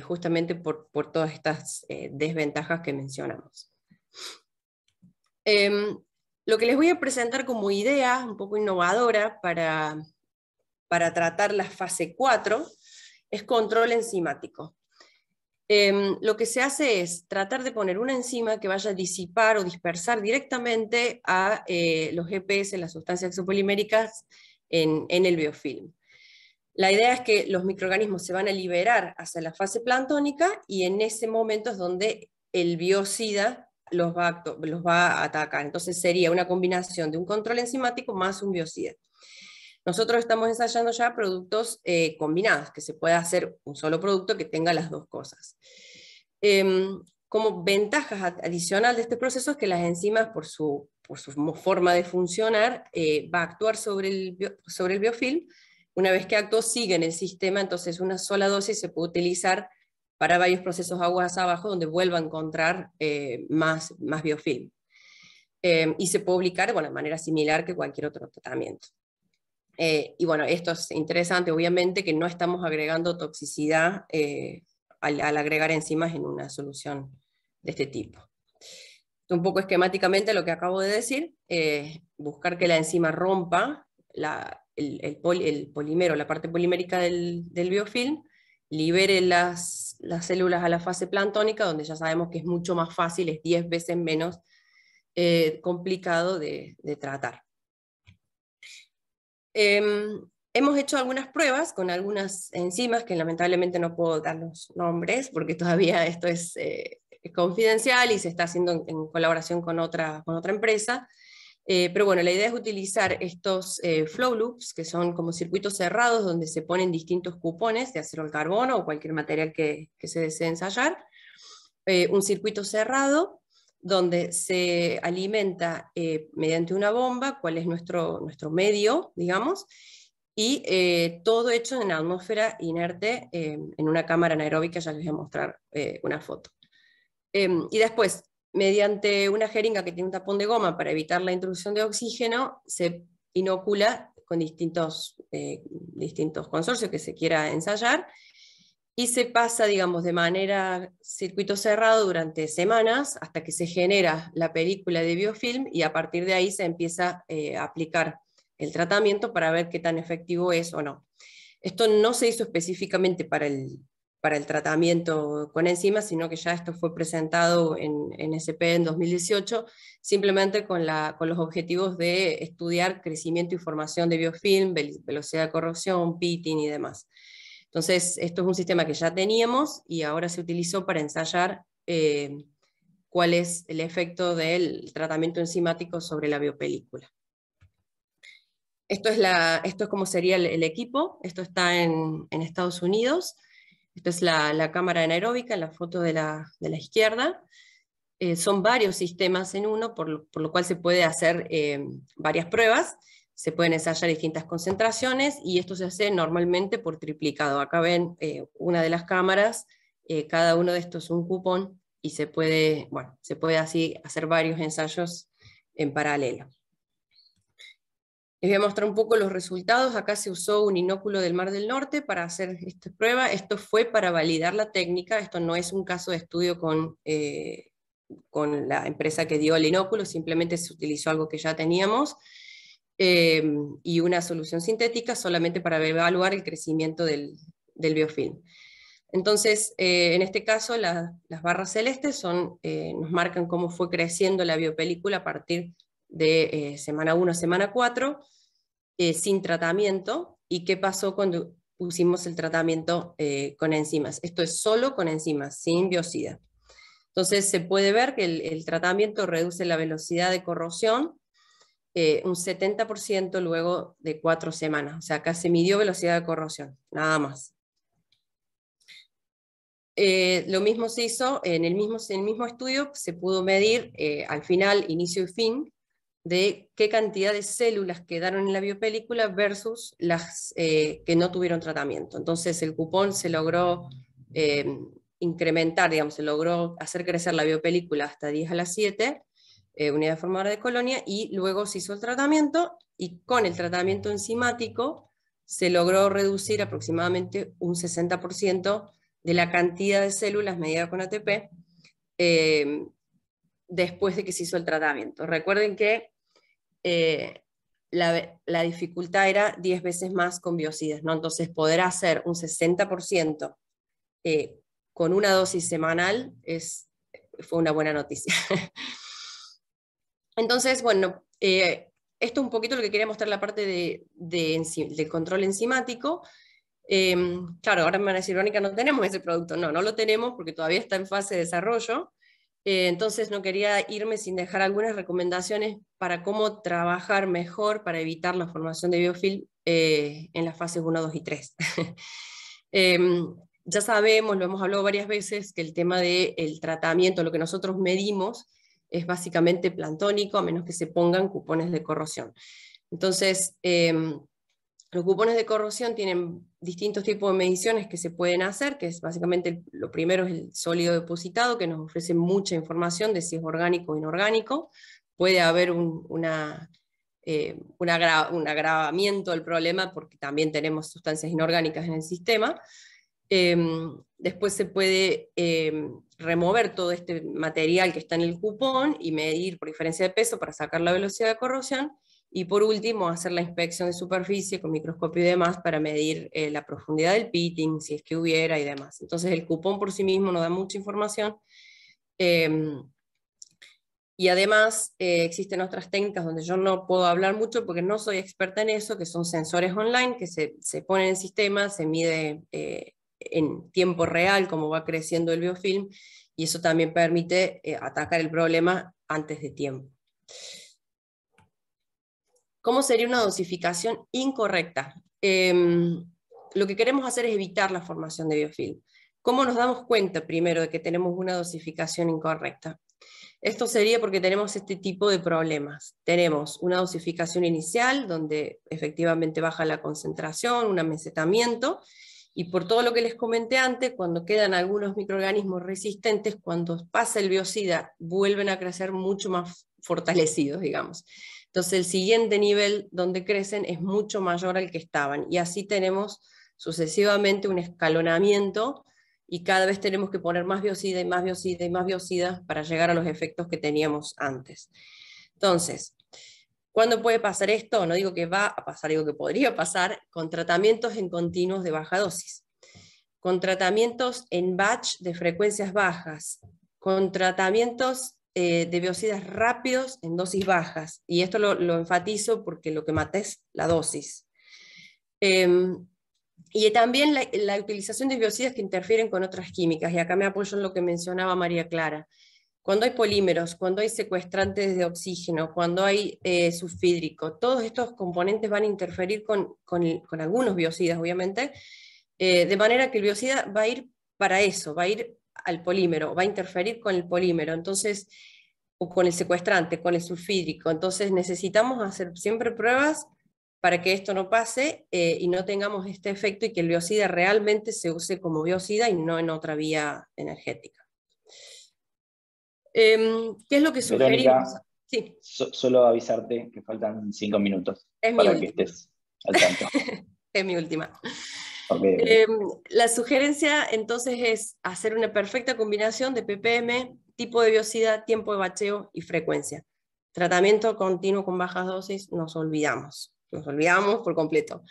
justamente por todas estas desventajas que mencionamos. Lo que les voy a presentar como idea, un poco innovadora, para tratar la fase 4, es control enzimático. Lo que se hace es tratar de poner una enzima que vaya a disipar o dispersar directamente a los GPS, las sustancias exopoliméricas, en el biofilm. La idea es que los microorganismos se van a liberar hacia la fase planctónica y en ese momento es donde el biocida los va a atacar. Entonces sería una combinación de un control enzimático más un biocida. Nosotros estamos ensayando ya productos combinados, que se pueda hacer un solo producto que tenga las dos cosas. Como ventajas adicionales de este proceso es que las enzimas, por su forma de funcionar, va a actuar sobre el biofilm. Una vez que actuó, sigue en el sistema, entonces una sola dosis se puede utilizar para varios procesos aguas abajo donde vuelva a encontrar más biofilm. Y se puede aplicar de manera similar que cualquier otro tratamiento. Y bueno, esto es interesante, obviamente, que no estamos agregando toxicidad al agregar enzimas en una solución de este tipo. Un poco esquemáticamente lo que acabo de decir, buscar que la enzima rompa el polímero, la parte polimérica del biofilm, libere las células a la fase planctónica, donde ya sabemos que es mucho más fácil, es 10 veces menos complicado de tratar. Hemos hecho algunas pruebas con algunas enzimas que lamentablemente no puedo dar los nombres porque todavía esto es confidencial y se está haciendo en colaboración con otra empresa. Pero bueno, la idea es utilizar estos flow loops, que son como circuitos cerrados donde se ponen distintos cupones de acero al carbono o cualquier material que se desee ensayar. Un circuito cerrado donde se alimenta mediante una bomba, cuál es nuestro medio, digamos, y todo hecho en atmósfera inerte en una cámara anaeróbica, ya les voy a mostrar una foto. Y después, mediante una jeringa que tiene un tapón de goma para evitar la introducción de oxígeno, se inocula con distintos consorcios que se quiera ensayar, y se pasa, digamos, de manera circuito cerrado durante semanas hasta que se genera la película de biofilm y a partir de ahí se empieza a aplicar el tratamiento para ver qué tan efectivo es o no. Esto no se hizo específicamente para el tratamiento con enzimas, sino que ya esto fue presentado en SP en 2018, simplemente con los objetivos de estudiar crecimiento y formación de biofilm, velocidad de corrosión, pitting y demás. Entonces, esto es un sistema que ya teníamos y ahora se utilizó para ensayar cuál es el efecto del tratamiento enzimático sobre la biopelícula. Esto es como sería el equipo, esto está en Estados Unidos, esto es la cámara anaeróbica, la foto de la izquierda. Son varios sistemas en uno, por lo cual se puede hacer varias pruebas. Se pueden ensayar distintas concentraciones y esto se hace normalmente por triplicado. Acá ven una de las cámaras, cada uno de estos es un cupón y se puede así hacer varios ensayos en paralelo. Les voy a mostrar un poco los resultados. Acá se usó un inóculo del Mar del Norte para hacer esta prueba. Esto fue para validar la técnica, esto no es un caso de estudio con la empresa que dio el inóculo, simplemente se utilizó algo que ya teníamos. y una solución sintética solamente para evaluar el crecimiento del biofilm. Entonces, en este caso, las barras celestes nos marcan cómo fue creciendo la biopelícula a partir de semana 1 a semana 4, sin tratamiento, y qué pasó cuando pusimos el tratamiento con enzimas. Esto es solo con enzimas, sin biocida. Entonces se puede ver que el tratamiento reduce la velocidad de corrosión un 70% luego de 4 semanas. O sea, acá se midió velocidad de corrosión, nada más. Lo mismo se hizo en el mismo estudio, se pudo medir al final, inicio y fin, de qué cantidad de células quedaron en la biopelícula versus las que no tuvieron tratamiento. Entonces el cupón se logró incrementar, digamos, se logró hacer crecer la biopelícula hasta 10 a la 7, unidad formadora de colonia, y luego se hizo el tratamiento, y con el tratamiento enzimático se logró reducir aproximadamente un 60% de la cantidad de células medida con ATP después de que se hizo el tratamiento. Recuerden que la dificultad era 10 veces más con biocidas, ¿no? Entonces poder hacer un 60% con una dosis semanal fue una buena noticia. Entonces, bueno, esto es un poquito lo que quería mostrar, la parte del control enzimático. Claro, ahora me van a decir, Verónica, no tenemos ese producto. No lo tenemos porque todavía está en fase de desarrollo. Entonces no quería irme sin dejar algunas recomendaciones para cómo trabajar mejor para evitar la formación de biofilm en las fases 1, 2 y 3. Ya sabemos, lo hemos hablado varias veces, que el tema del tratamiento, lo que nosotros medimos, es básicamente planctónico, a menos que se pongan cupones de corrosión. Entonces, los cupones de corrosión tienen distintos tipos de mediciones que se pueden hacer, que es básicamente, lo primero es el sólido depositado, que nos ofrece mucha información de si es orgánico o inorgánico. Puede haber un agravamiento del problema, porque también tenemos sustancias inorgánicas en el sistema. Después se puede remover todo este material que está en el cupón y medir por diferencia de peso para sacar la velocidad de corrosión. Y por último, hacer la inspección de superficie con microscopio y demás para medir la profundidad del pitting, si es que hubiera y demás. Entonces el cupón por sí mismo nos da mucha información. Y además existen otras técnicas donde yo no puedo hablar mucho porque no soy experta en eso, que son sensores online que se ponen en el sistema, se mide en tiempo real cómo va creciendo el biofilm, y eso también permite atacar el problema antes de tiempo. ¿Cómo sería una dosificación incorrecta? Lo que queremos hacer es evitar la formación de biofilm. ¿Cómo nos damos cuenta primero de que tenemos una dosificación incorrecta? Esto sería porque tenemos este tipo de problemas. Tenemos una dosificación inicial, donde efectivamente baja la concentración, un amesetamiento, y por todo lo que les comenté antes, cuando quedan algunos microorganismos resistentes, cuando pasa el biocida, vuelven a crecer mucho más fortalecidos, digamos. Entonces el siguiente nivel donde crecen es mucho mayor al que estaban, y así tenemos sucesivamente un escalonamiento, y cada vez tenemos que poner más biocida y más biocida y más biocida para llegar a los efectos que teníamos antes. Entonces, ¿cuándo puede pasar esto? No digo que va a pasar, digo que podría pasar con tratamientos en continuos de baja dosis, con tratamientos en batch de frecuencias bajas, con tratamientos de biocidas rápidos en dosis bajas, y esto lo enfatizo porque lo que mata es la dosis. Y también la utilización de biocidas que interfieren con otras químicas, y acá me apoyo en lo que mencionaba María Clara. Cuando hay polímeros, cuando hay secuestrantes de oxígeno, cuando hay sulfídrico, todos estos componentes van a interferir con algunos biocidas, obviamente, de manera que el biocida va a ir para eso, va a ir al polímero, va a interferir con el polímero, entonces, o con el secuestrante, con el sulfídrico. Entonces necesitamos hacer siempre pruebas para que esto no pase y no tengamos este efecto, y que el biocida realmente se use como biocida y no en otra vía energética. ¿Qué es lo que sugerimos? Verónica, sí. Solo avisarte que faltan 5 minutos Es para mi que última. estés al tanto. Es mi última. Okay. La sugerencia entonces es hacer una perfecta combinación de ppm, tipo de biocida, tiempo de bacheo y frecuencia. Tratamiento continuo con bajas dosis, nos olvidamos por completo.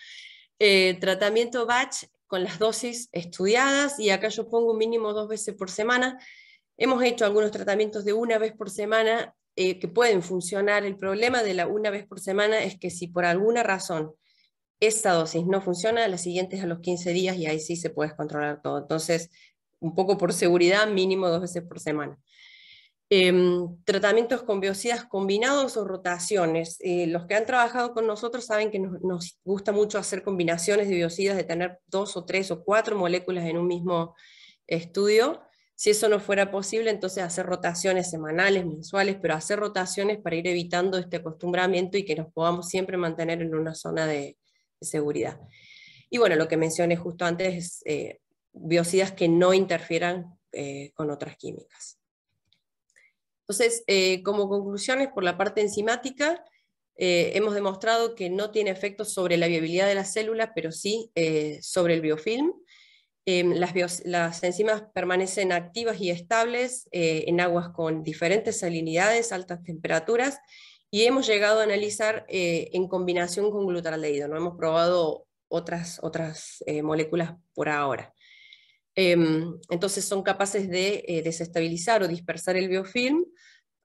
Tratamiento batch con las dosis estudiadas, y acá yo pongo un mínimo 2 veces por semana. Hemos hecho algunos tratamientos de 1 vez por semana que pueden funcionar. El problema de la 1 vez por semana es que si por alguna razón esa dosis no funciona, la siguiente es a los 15 días y ahí sí se puede controlar todo. Entonces, un poco por seguridad, mínimo 2 veces por semana. Tratamientos con biocidas combinados o rotaciones. Los que han trabajado con nosotros saben que nos gusta mucho hacer combinaciones de biocidas, de tener 2 o 3 o 4 moléculas en un mismo estudio. Si eso no fuera posible, entonces hacer rotaciones semanales, mensuales, pero hacer rotaciones para ir evitando este acostumbramiento y que nos podamos siempre mantener en una zona de seguridad. Y bueno, lo que mencioné justo antes es biocidas que no interfieran con otras químicas. Entonces, como conclusiones por la parte enzimática, hemos demostrado que no tiene efectos sobre la viabilidad de las células, pero sí sobre el biofilm. Las enzimas permanecen activas y estables en aguas con diferentes salinidades, altas temperaturas, y hemos llegado a analizar en combinación con glutaldehído. No hemos probado otras moléculas por ahora. Entonces son capaces de desestabilizar o dispersar el biofilm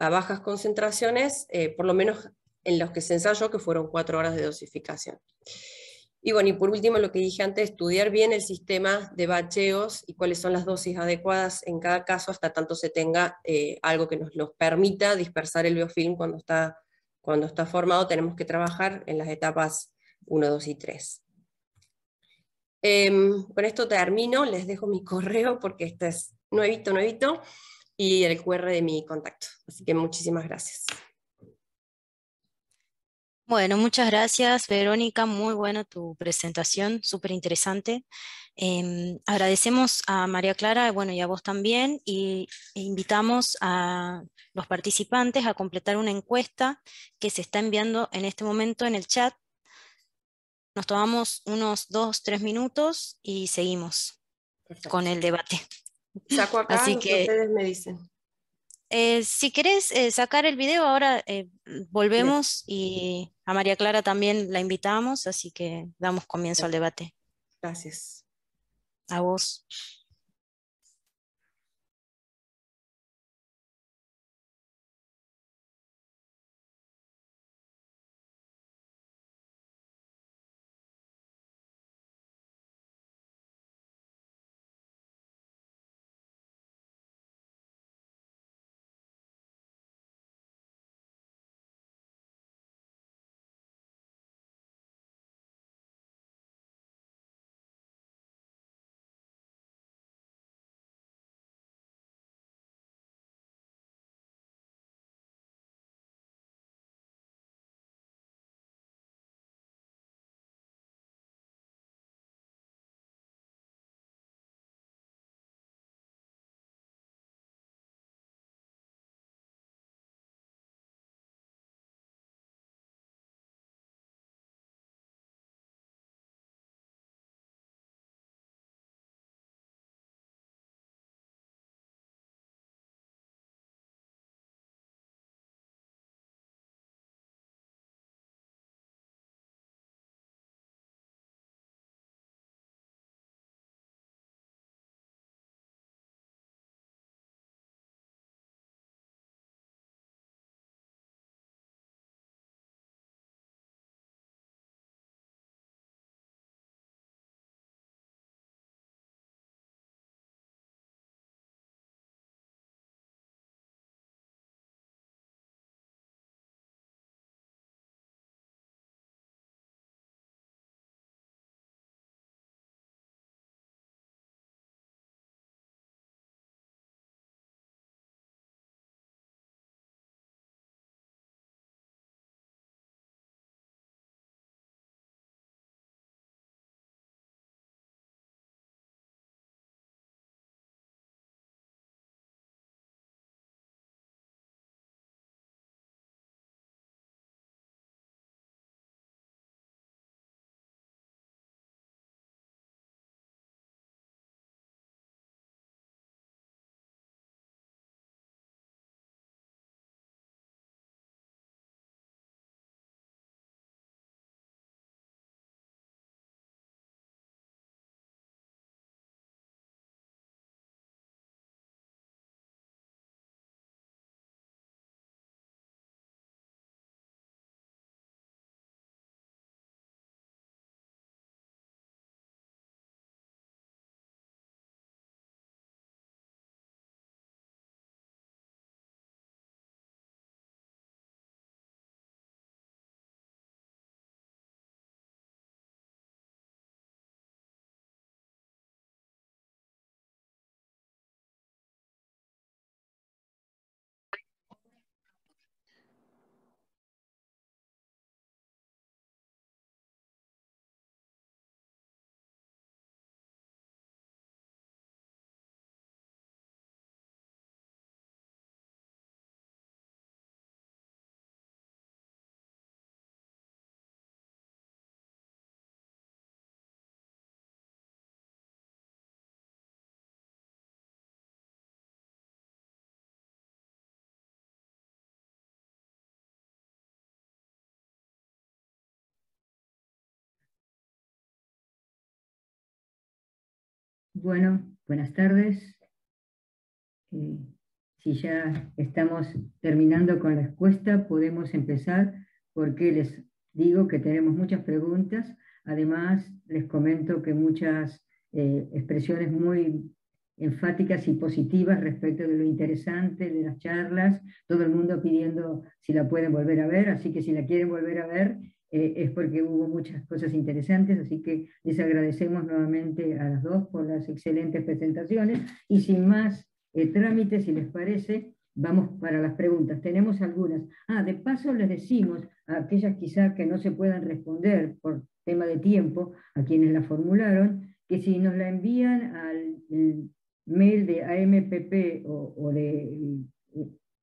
a bajas concentraciones, por lo menos en los que se ensayó, que fueron 4 horas de dosificación. Y bueno, y por último, lo que dije antes, estudiar bien el sistema de bacheos y cuáles son las dosis adecuadas en cada caso, hasta tanto se tenga algo que nos permita dispersar el biofilm cuando está formado. Tenemos que trabajar en las etapas 1, 2 y 3. Con esto termino, les dejo mi correo porque este es nuevito, y el QR de mi contacto. Así que muchísimas gracias. Bueno, muchas gracias, Verónica. Muy buena tu presentación, súper interesante. Agradecemos a María Clara, bueno, y a vos también, e invitamos a los participantes a completar una encuesta que se está enviando en este momento en el chat. Nos tomamos unos 2, 3 minutos y seguimos con el debate. Saco acá Así lo que que ustedes me dicen. si querés sacar el video, ahora volvemos Bien. y a María Clara también la invitamos, así que damos comienzo al debate. Gracias. A vos. Bueno, buenas tardes. Si ya estamos terminando con la encuesta, podemos empezar, porque les digo que tenemos muchas preguntas. Además, les comento que muchas expresiones muy enfáticas y positivas respecto de lo interesante de las charlas, todo el mundo pidiendo si la pueden volver a ver, así que si la quieren volver a ver, es porque hubo muchas cosas interesantes, así que les agradecemos nuevamente a las dos por las excelentes presentaciones, y sin más trámite, si les parece, vamos para las preguntas. Tenemos algunas. De paso les decimos a aquellas quizás que no se puedan responder por tema de tiempo, a quienes la formularon, que si nos la envían al mail de AMPP o de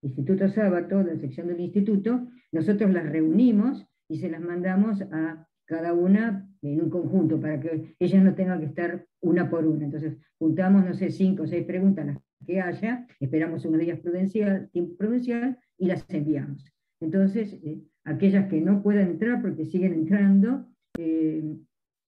Instituto Sábato, de la sección del instituto, nosotros las reunimos y se las mandamos a cada una en un conjunto, para que ellas no tengan que estar una por una. Entonces, juntamos, no sé, 5 o 6 preguntas, las que haya, esperamos unos días tiempo prudencial, y las enviamos. Entonces, aquellas que no puedan entrar, porque siguen entrando,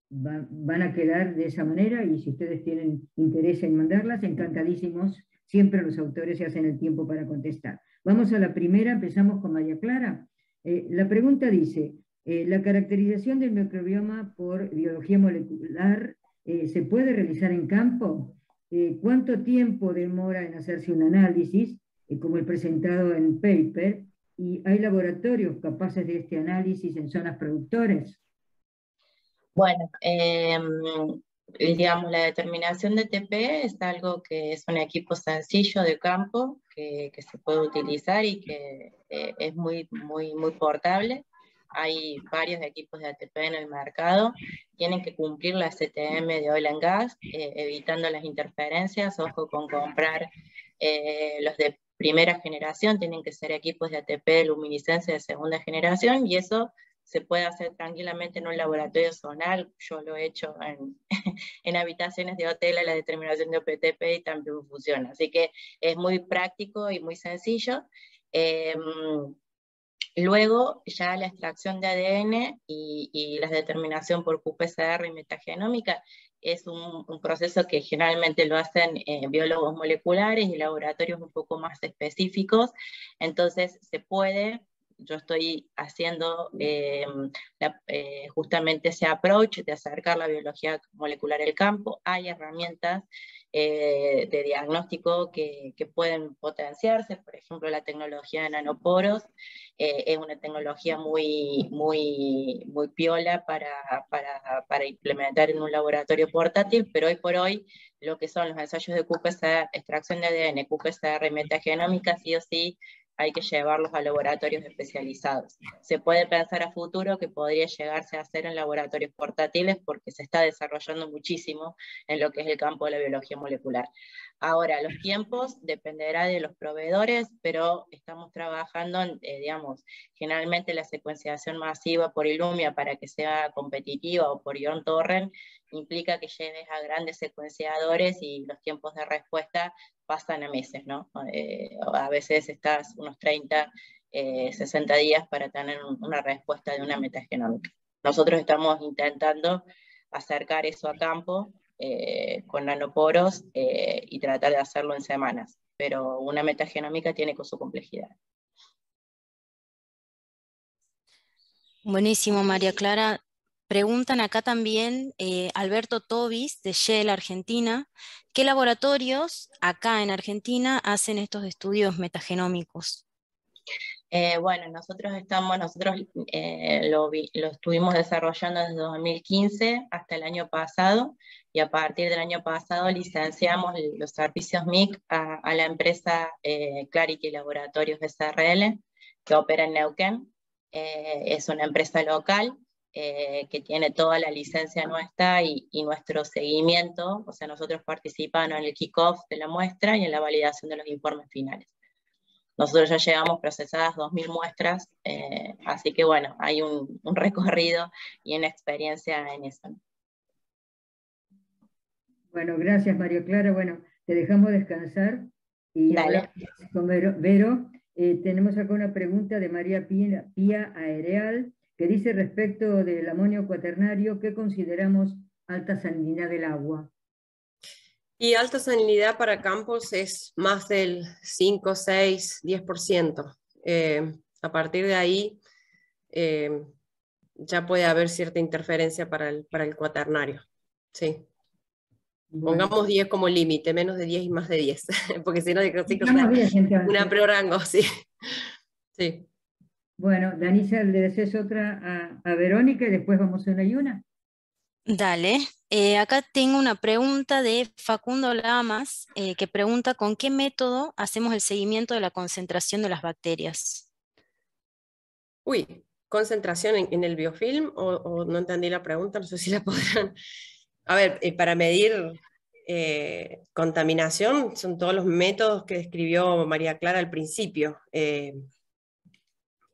van a quedar de esa manera, y si ustedes tienen interés en mandarlas, encantadísimos, siempre los autores se hacen el tiempo para contestar. Vamos a la primera, empezamos con María Clara. La pregunta dice: ¿la caracterización del microbioma por biología molecular se puede realizar en campo? ¿Cuánto tiempo demora en hacerse un análisis, como el presentado en paper? ¿Y hay laboratorios capaces de este análisis en zonas productores? Bueno, digamos, la determinación de TP es algo que es un equipo sencillo de campo que se puede utilizar y que es muy portable. Hay varios equipos de ATP en el mercado, tienen que cumplir la STM de Oil and Gas, evitando las interferencias. Ojo con comprar los de primera generación, tienen que ser equipos de ATP de luminiscencia de segunda generación, y eso se puede hacer tranquilamente en un laboratorio zonal. Yo lo he hecho en habitaciones de hotel a la determinación de OPTP y también funciona. Así que es muy práctico y muy sencillo. Luego ya la extracción de ADN y la determinación por qPCR y metagenómica es un proceso que generalmente lo hacen biólogos moleculares y laboratorios un poco más específicos. Entonces se puede, yo estoy haciendo justamente ese approach de acercar la biología molecular al campo. Hay herramientas de diagnóstico que pueden potenciarse, por ejemplo la tecnología de nanoporos. Es una tecnología muy piola para implementar en un laboratorio portátil, pero hoy por hoy lo que son los ensayos de qPCR, extracción de ADN, qPCR y metagenómica, sí o sí hay que llevarlos a laboratorios especializados. Se puede pensar a futuro que podría llegarse a hacer en laboratorios portátiles, porque se está desarrollando muchísimo en lo que es el campo de la biología molecular. Ahora, los tiempos dependerá de los proveedores, pero estamos trabajando en, digamos, generalmente la secuenciación masiva por Illumia, para que sea competitiva, o por Ion Torrent, implica que lleves a grandes secuenciadores y los tiempos de respuesta pasan a meses, ¿no? A veces estás unos 30, 60 días para tener una respuesta de una metagenómica. Nosotros estamos intentando acercar eso a campo con nanoporos y tratar de hacerlo en semanas, pero una metagenómica tiene con su complejidad. Buenísimo, María Clara. Preguntan acá también Alberto Tobis, de Shell, Argentina, ¿qué laboratorios acá en Argentina hacen estos estudios metagenómicos? Bueno, nosotros lo estuvimos desarrollando desde 2015 hasta el año pasado, y a partir del año pasado licenciamos los servicios MIC a la empresa Clarity Laboratorios SRL, que opera en Neuquén. Es una empresa local que tiene toda la licencia nuestra y nuestro seguimiento. O sea, nosotros participamos en el kick-off de la muestra y en la validación de los informes finales. Nosotros ya llevamos procesadas 2000 muestras, así que bueno, hay un recorrido y una experiencia en eso. Bueno, gracias María Clara. Bueno, te dejamos descansar y Dale. Ahora con Vero. Tenemos acá una pregunta de María Pía Aereal, que dice respecto del amonio cuaternario, ¿qué consideramos alta salinidad del agua? Y alta salinidad para campos es más del 5, 6, 10%. A partir de ahí ya puede haber cierta interferencia para el cuaternario. Sí. Bueno. Pongamos 10 como límite, menos de 10 y más de 10, porque si no, digo, sí, Estamos 10 entonces. una prerango, sí. Sí. Bueno, Danisa, le deseas otra a Verónica y después vamos una y una. Dale. Acá tengo una pregunta de Facundo Lamas, que pregunta ¿con qué método hacemos el seguimiento de la concentración de las bacterias? Uy, concentración en el biofilm, o no entendí la pregunta, no sé si la podrán... A ver, para medir contaminación son todos los métodos que describió María Clara al principio.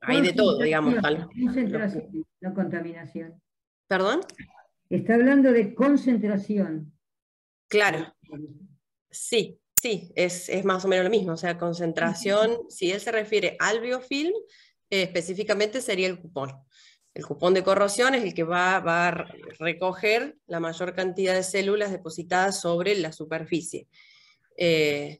Hay de todo, digamos. Concentración, no contaminación. ¿Perdón? Está hablando de concentración. Claro. Sí, sí, es más o menos lo mismo. O sea, concentración, si él se refiere al biofilm, específicamente sería el cupón. El cupón de corrosión es el que va a recoger la mayor cantidad de células depositadas sobre la superficie.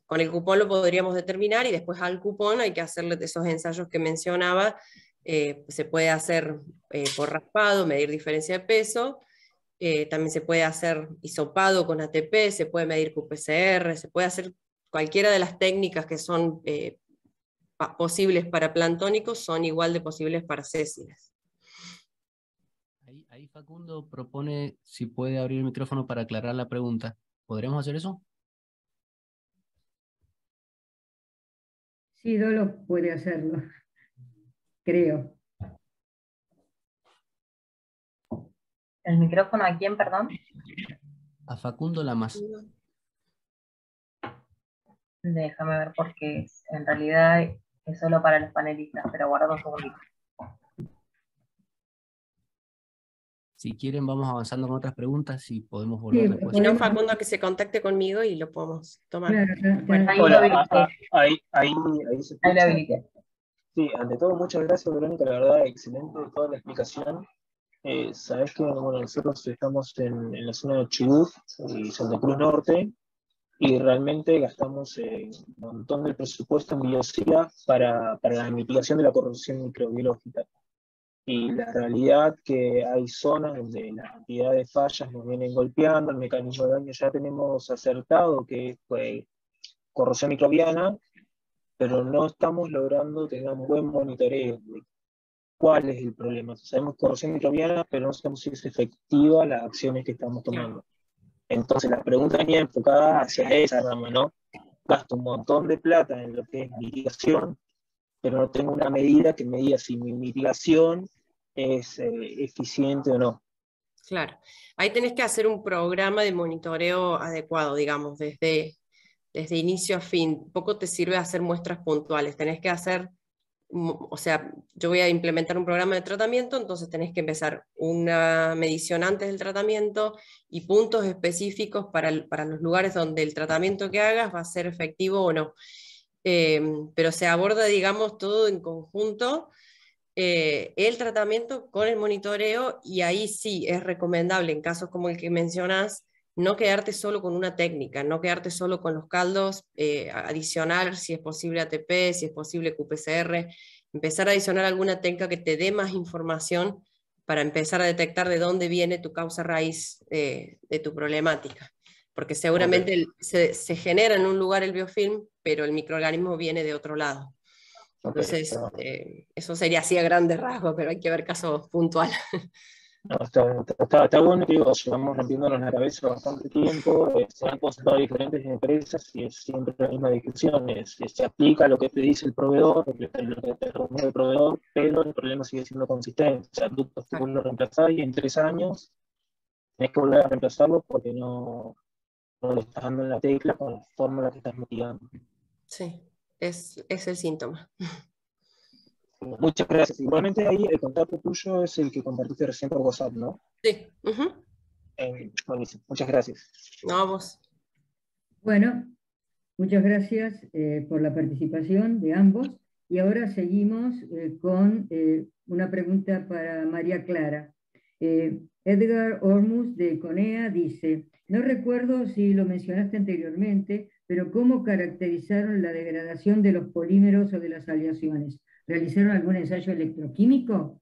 Con el cupón lo podríamos determinar y después al cupón hay que hacerle esos ensayos que mencionaba. Se puede hacer por raspado, medir diferencia de peso. También se puede hacer hisopado con ATP, se puede medir qPCR, se puede hacer cualquiera de las técnicas que son posibles para planctónicos, son igual de posibles para sésiles. Ahí Facundo propone si puede abrir el micrófono para aclarar la pregunta. ¿Podríamos hacer eso? Sí, Dolo puede hacerlo, creo. ¿El micrófono a quién, perdón? A Facundo Lamas. Déjame ver porque en realidad es solo para los panelistas, pero guarda un segundito. Si quieren vamos avanzando con otras preguntas y podemos volver después. Si no, Facundo, que se contacte conmigo y lo podemos tomar. Claro, bueno, Hola, ahí se Ahí la escucha. habilité. Sí, ante todo, muchas gracias, Verónica, la verdad, excelente toda la explicación. Sabes que bueno, nosotros estamos en la zona de Chubut y Santa Cruz Norte, y realmente gastamos un montón del presupuesto en biocida para la mitigación de la corrosión microbiológica. Y la realidad que hay zonas donde la cantidad de fallas nos vienen golpeando, el mecanismo de daño ya tenemos acertado que fue corrosión microbiana, pero no estamos logrando tener un buen monitoreo de cuál es el problema. Sabemos corrosión microbiana, pero no sabemos si es efectiva las acciones que estamos tomando. Entonces la pregunta venía enfocada hacia esa rama, ¿no? Gasto un montón de plata en lo que es mitigación, pero no tengo una medida que me diga si mi mitigación es eficiente o no. Claro, ahí tenés que hacer un programa de monitoreo adecuado, digamos, desde inicio a fin. Poco te sirve hacer muestras puntuales, tenés que hacer, o sea, yo voy a implementar un programa de tratamiento, entonces tenés que empezar una medición antes del tratamiento y puntos específicos para los lugares donde el tratamiento que hagas va a ser efectivo o no. Pero se aborda, digamos, todo en conjunto, el tratamiento con el monitoreo, y ahí sí es recomendable, en casos como el que mencionas, no quedarte solo con una técnica, no quedarte solo con los caldos, adicionar si es posible ATP, si es posible qPCR, empezar a adicionar alguna técnica que te dé más información para empezar a detectar de dónde viene tu causa raíz de tu problemática. Porque seguramente se genera en un lugar el biofilm, pero el microorganismo viene de otro lado. Entonces, eso sería así a grandes rasgos, pero hay que ver casos puntuales. No, está bueno, digo, llevamos rompiéndonos la cabeza bastante tiempo, se han consultado diferentes empresas y es siempre la misma discusión, se aplica lo que te dice el proveedor, lo que te recomienda el proveedor, pero el problema sigue siendo consistente. O sea, tú lo reemplazás y en 3 años tenés que volver a reemplazarlo porque no le estás dando en la tecla con la fórmula que estás mitigando. Sí, es el síntoma. Muchas gracias. Igualmente ahí el contacto tuyo es el que compartiste recién por WhatsApp, ¿no? Sí. Buenísimo. Muchas gracias. No, a vos. Bueno, muchas gracias por la participación de ambos. Y ahora seguimos con una pregunta para María Clara. Edgar Ormus de CONEA dice, no recuerdo si lo mencionaste anteriormente, pero ¿cómo caracterizaron la degradación de los polímeros o de las aleaciones? ¿Realizaron algún ensayo electroquímico?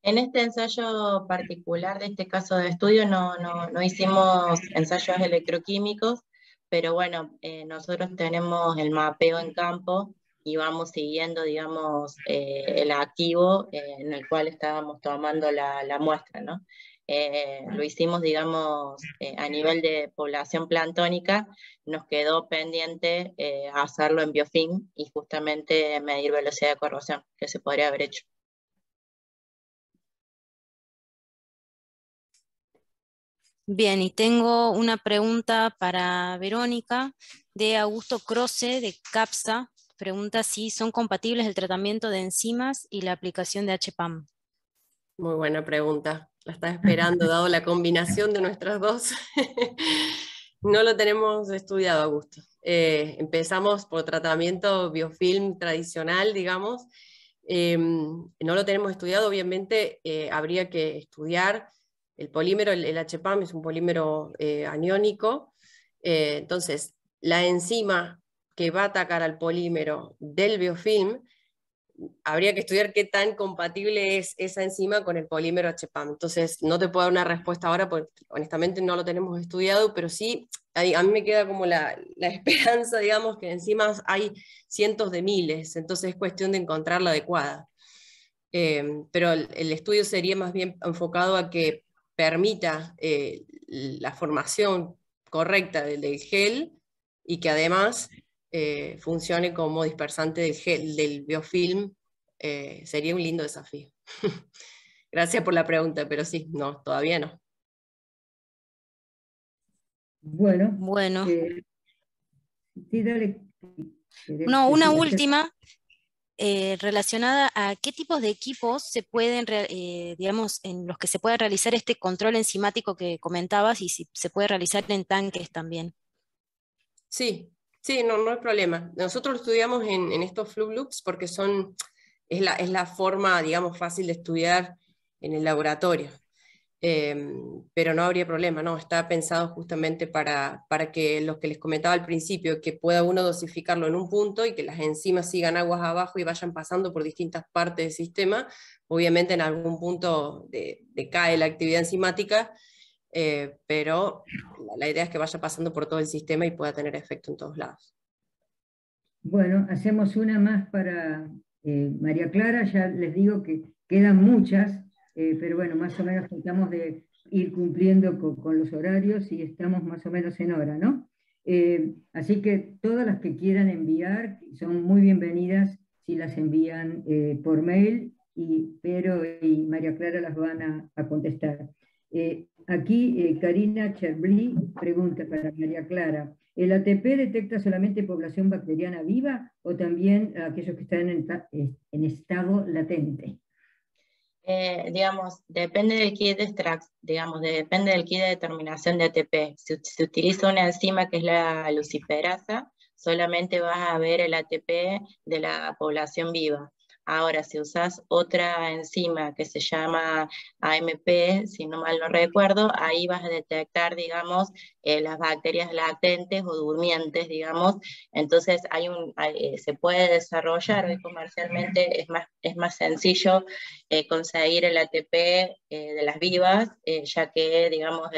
En este ensayo particular de este caso de estudio no hicimos ensayos electroquímicos, pero bueno, nosotros tenemos el mapeo en campo y vamos siguiendo, digamos, el activo en el cual estábamos tomando la muestra, ¿no? Lo hicimos, digamos, a nivel de población planctónica, nos quedó pendiente hacerlo en biofilm y justamente medir velocidad de corrosión, que se podría haber hecho. Bien, y tengo una pregunta para Verónica de Augusto Croce de CAPSA. Pregunta si son compatibles el tratamiento de enzimas y la aplicación de HPAM. Muy buena pregunta. La estaba esperando, dado la combinación de nuestras dos. No lo tenemos estudiado, Augusto. Empezamos por tratamiento biofilm tradicional, digamos. No lo tenemos estudiado, obviamente habría que estudiar el polímero, el HPAM es un polímero aniónico, entonces la enzima que va a atacar al polímero del biofilm, habría que estudiar qué tan compatible es esa enzima con el polímero HPAM. Entonces no te puedo dar una respuesta ahora, porque honestamente no lo tenemos estudiado, pero sí, a mí me queda como la esperanza, digamos, que enzimas hay cientos de miles, entonces es cuestión de encontrar la adecuada. Pero el estudio sería más bien enfocado a que permita la formación correcta del gel y que además funcione como dispersante del gel, del biofilm. Sería un lindo desafío. Gracias por la pregunta, pero sí, no, todavía no. Bueno, sí, dale. No, una última. Relacionada a qué tipos de equipos se pueden, digamos, en los que se puede realizar este control enzimático que comentabas y si se puede realizar en tanques también. Sí, no hay problema. Nosotros lo estudiamos en estos Fluke Loops porque es la forma, digamos, fácil de estudiar en el laboratorio. Pero no habría problema, ¿no? Está pensado justamente para que los que les comentaba al principio, que pueda uno dosificarlo en un punto y que las enzimas sigan aguas abajo y vayan pasando por distintas partes del sistema. Obviamente en algún punto decae la actividad enzimática, pero la idea es que vaya pasando por todo el sistema y pueda tener efecto en todos lados. Bueno, hacemos una más para María Clara, ya les digo que quedan muchas, pero bueno, más o menos tratamos de ir cumpliendo con los horarios y estamos más o menos en hora, ¿no? Así que todas las que quieran enviar son muy bienvenidas si las envían por mail, Pero y María Clara las van a contestar. Aquí Karina Cherbly pregunta para María Clara, ¿el ATP detecta solamente población bacteriana viva o también aquellos que están en estado latente? Digamos, depende del kit de depende del kit de determinación de ATP. Si se utiliza una enzima que es la luciferasa, solamente vas a ver el ATP de la población viva. Ahora, si usas otra enzima que se llama AMP, si no mal no recuerdo, ahí vas a detectar, digamos, las bacterias latentes o durmientes, digamos. Entonces, se puede desarrollar, hoy comercialmente es más sencillo conseguir el ATP de las vivas, ya que, digamos,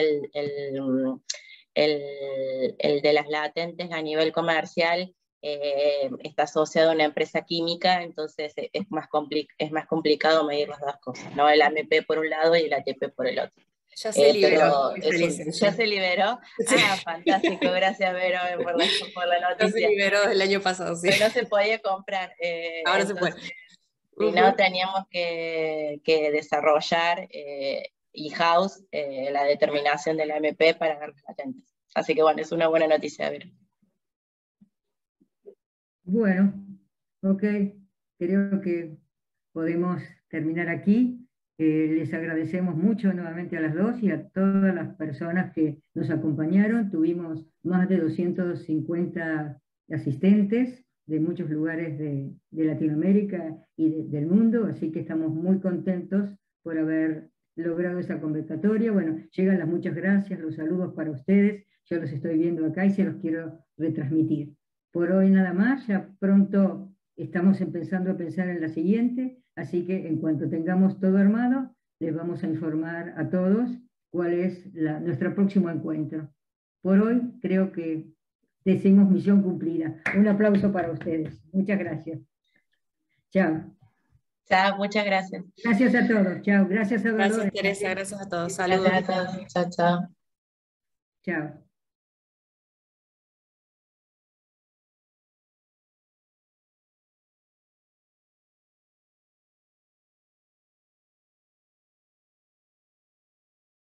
el de las latentes a nivel comercial está asociado a una empresa química, entonces es más complicado medir las dos cosas, ¿no? El AMP por un lado y el ATP por el otro. Ya se liberó. ¿Ya se liberó? Sí. Ah, fantástico, gracias Vero por la noticia. Ya se liberó el año pasado, sí. Pero no se podía comprar. Ahora entonces, se puede. Si no, teníamos que desarrollar in-house la determinación del AMP para ver las latentes. Así que bueno, es una buena noticia, Vero. Bueno, ok, creo que podemos terminar aquí. Les agradecemos mucho nuevamente a las dos y a todas las personas que nos acompañaron. Tuvimos más de 250 asistentes de muchos lugares de Latinoamérica y del mundo, así que estamos muy contentos por haber logrado esa convocatoria. Bueno, llegan las muchas gracias, los saludos para ustedes, yo los estoy viendo acá y se los quiero retransmitir. Por hoy nada más, ya pronto estamos empezando a pensar en la siguiente, así que en cuanto tengamos todo armado, les vamos a informar a todos cuál es nuestro próximo encuentro. Por hoy creo que decimos misión cumplida. Un aplauso para ustedes. Muchas gracias. Chao. Chao, muchas gracias. Gracias a todos. Chao. Gracias a Dolores. Gracias, Teresa. Gracias a todos. Saludos. Gracias a todos. Chao, chao. Chao.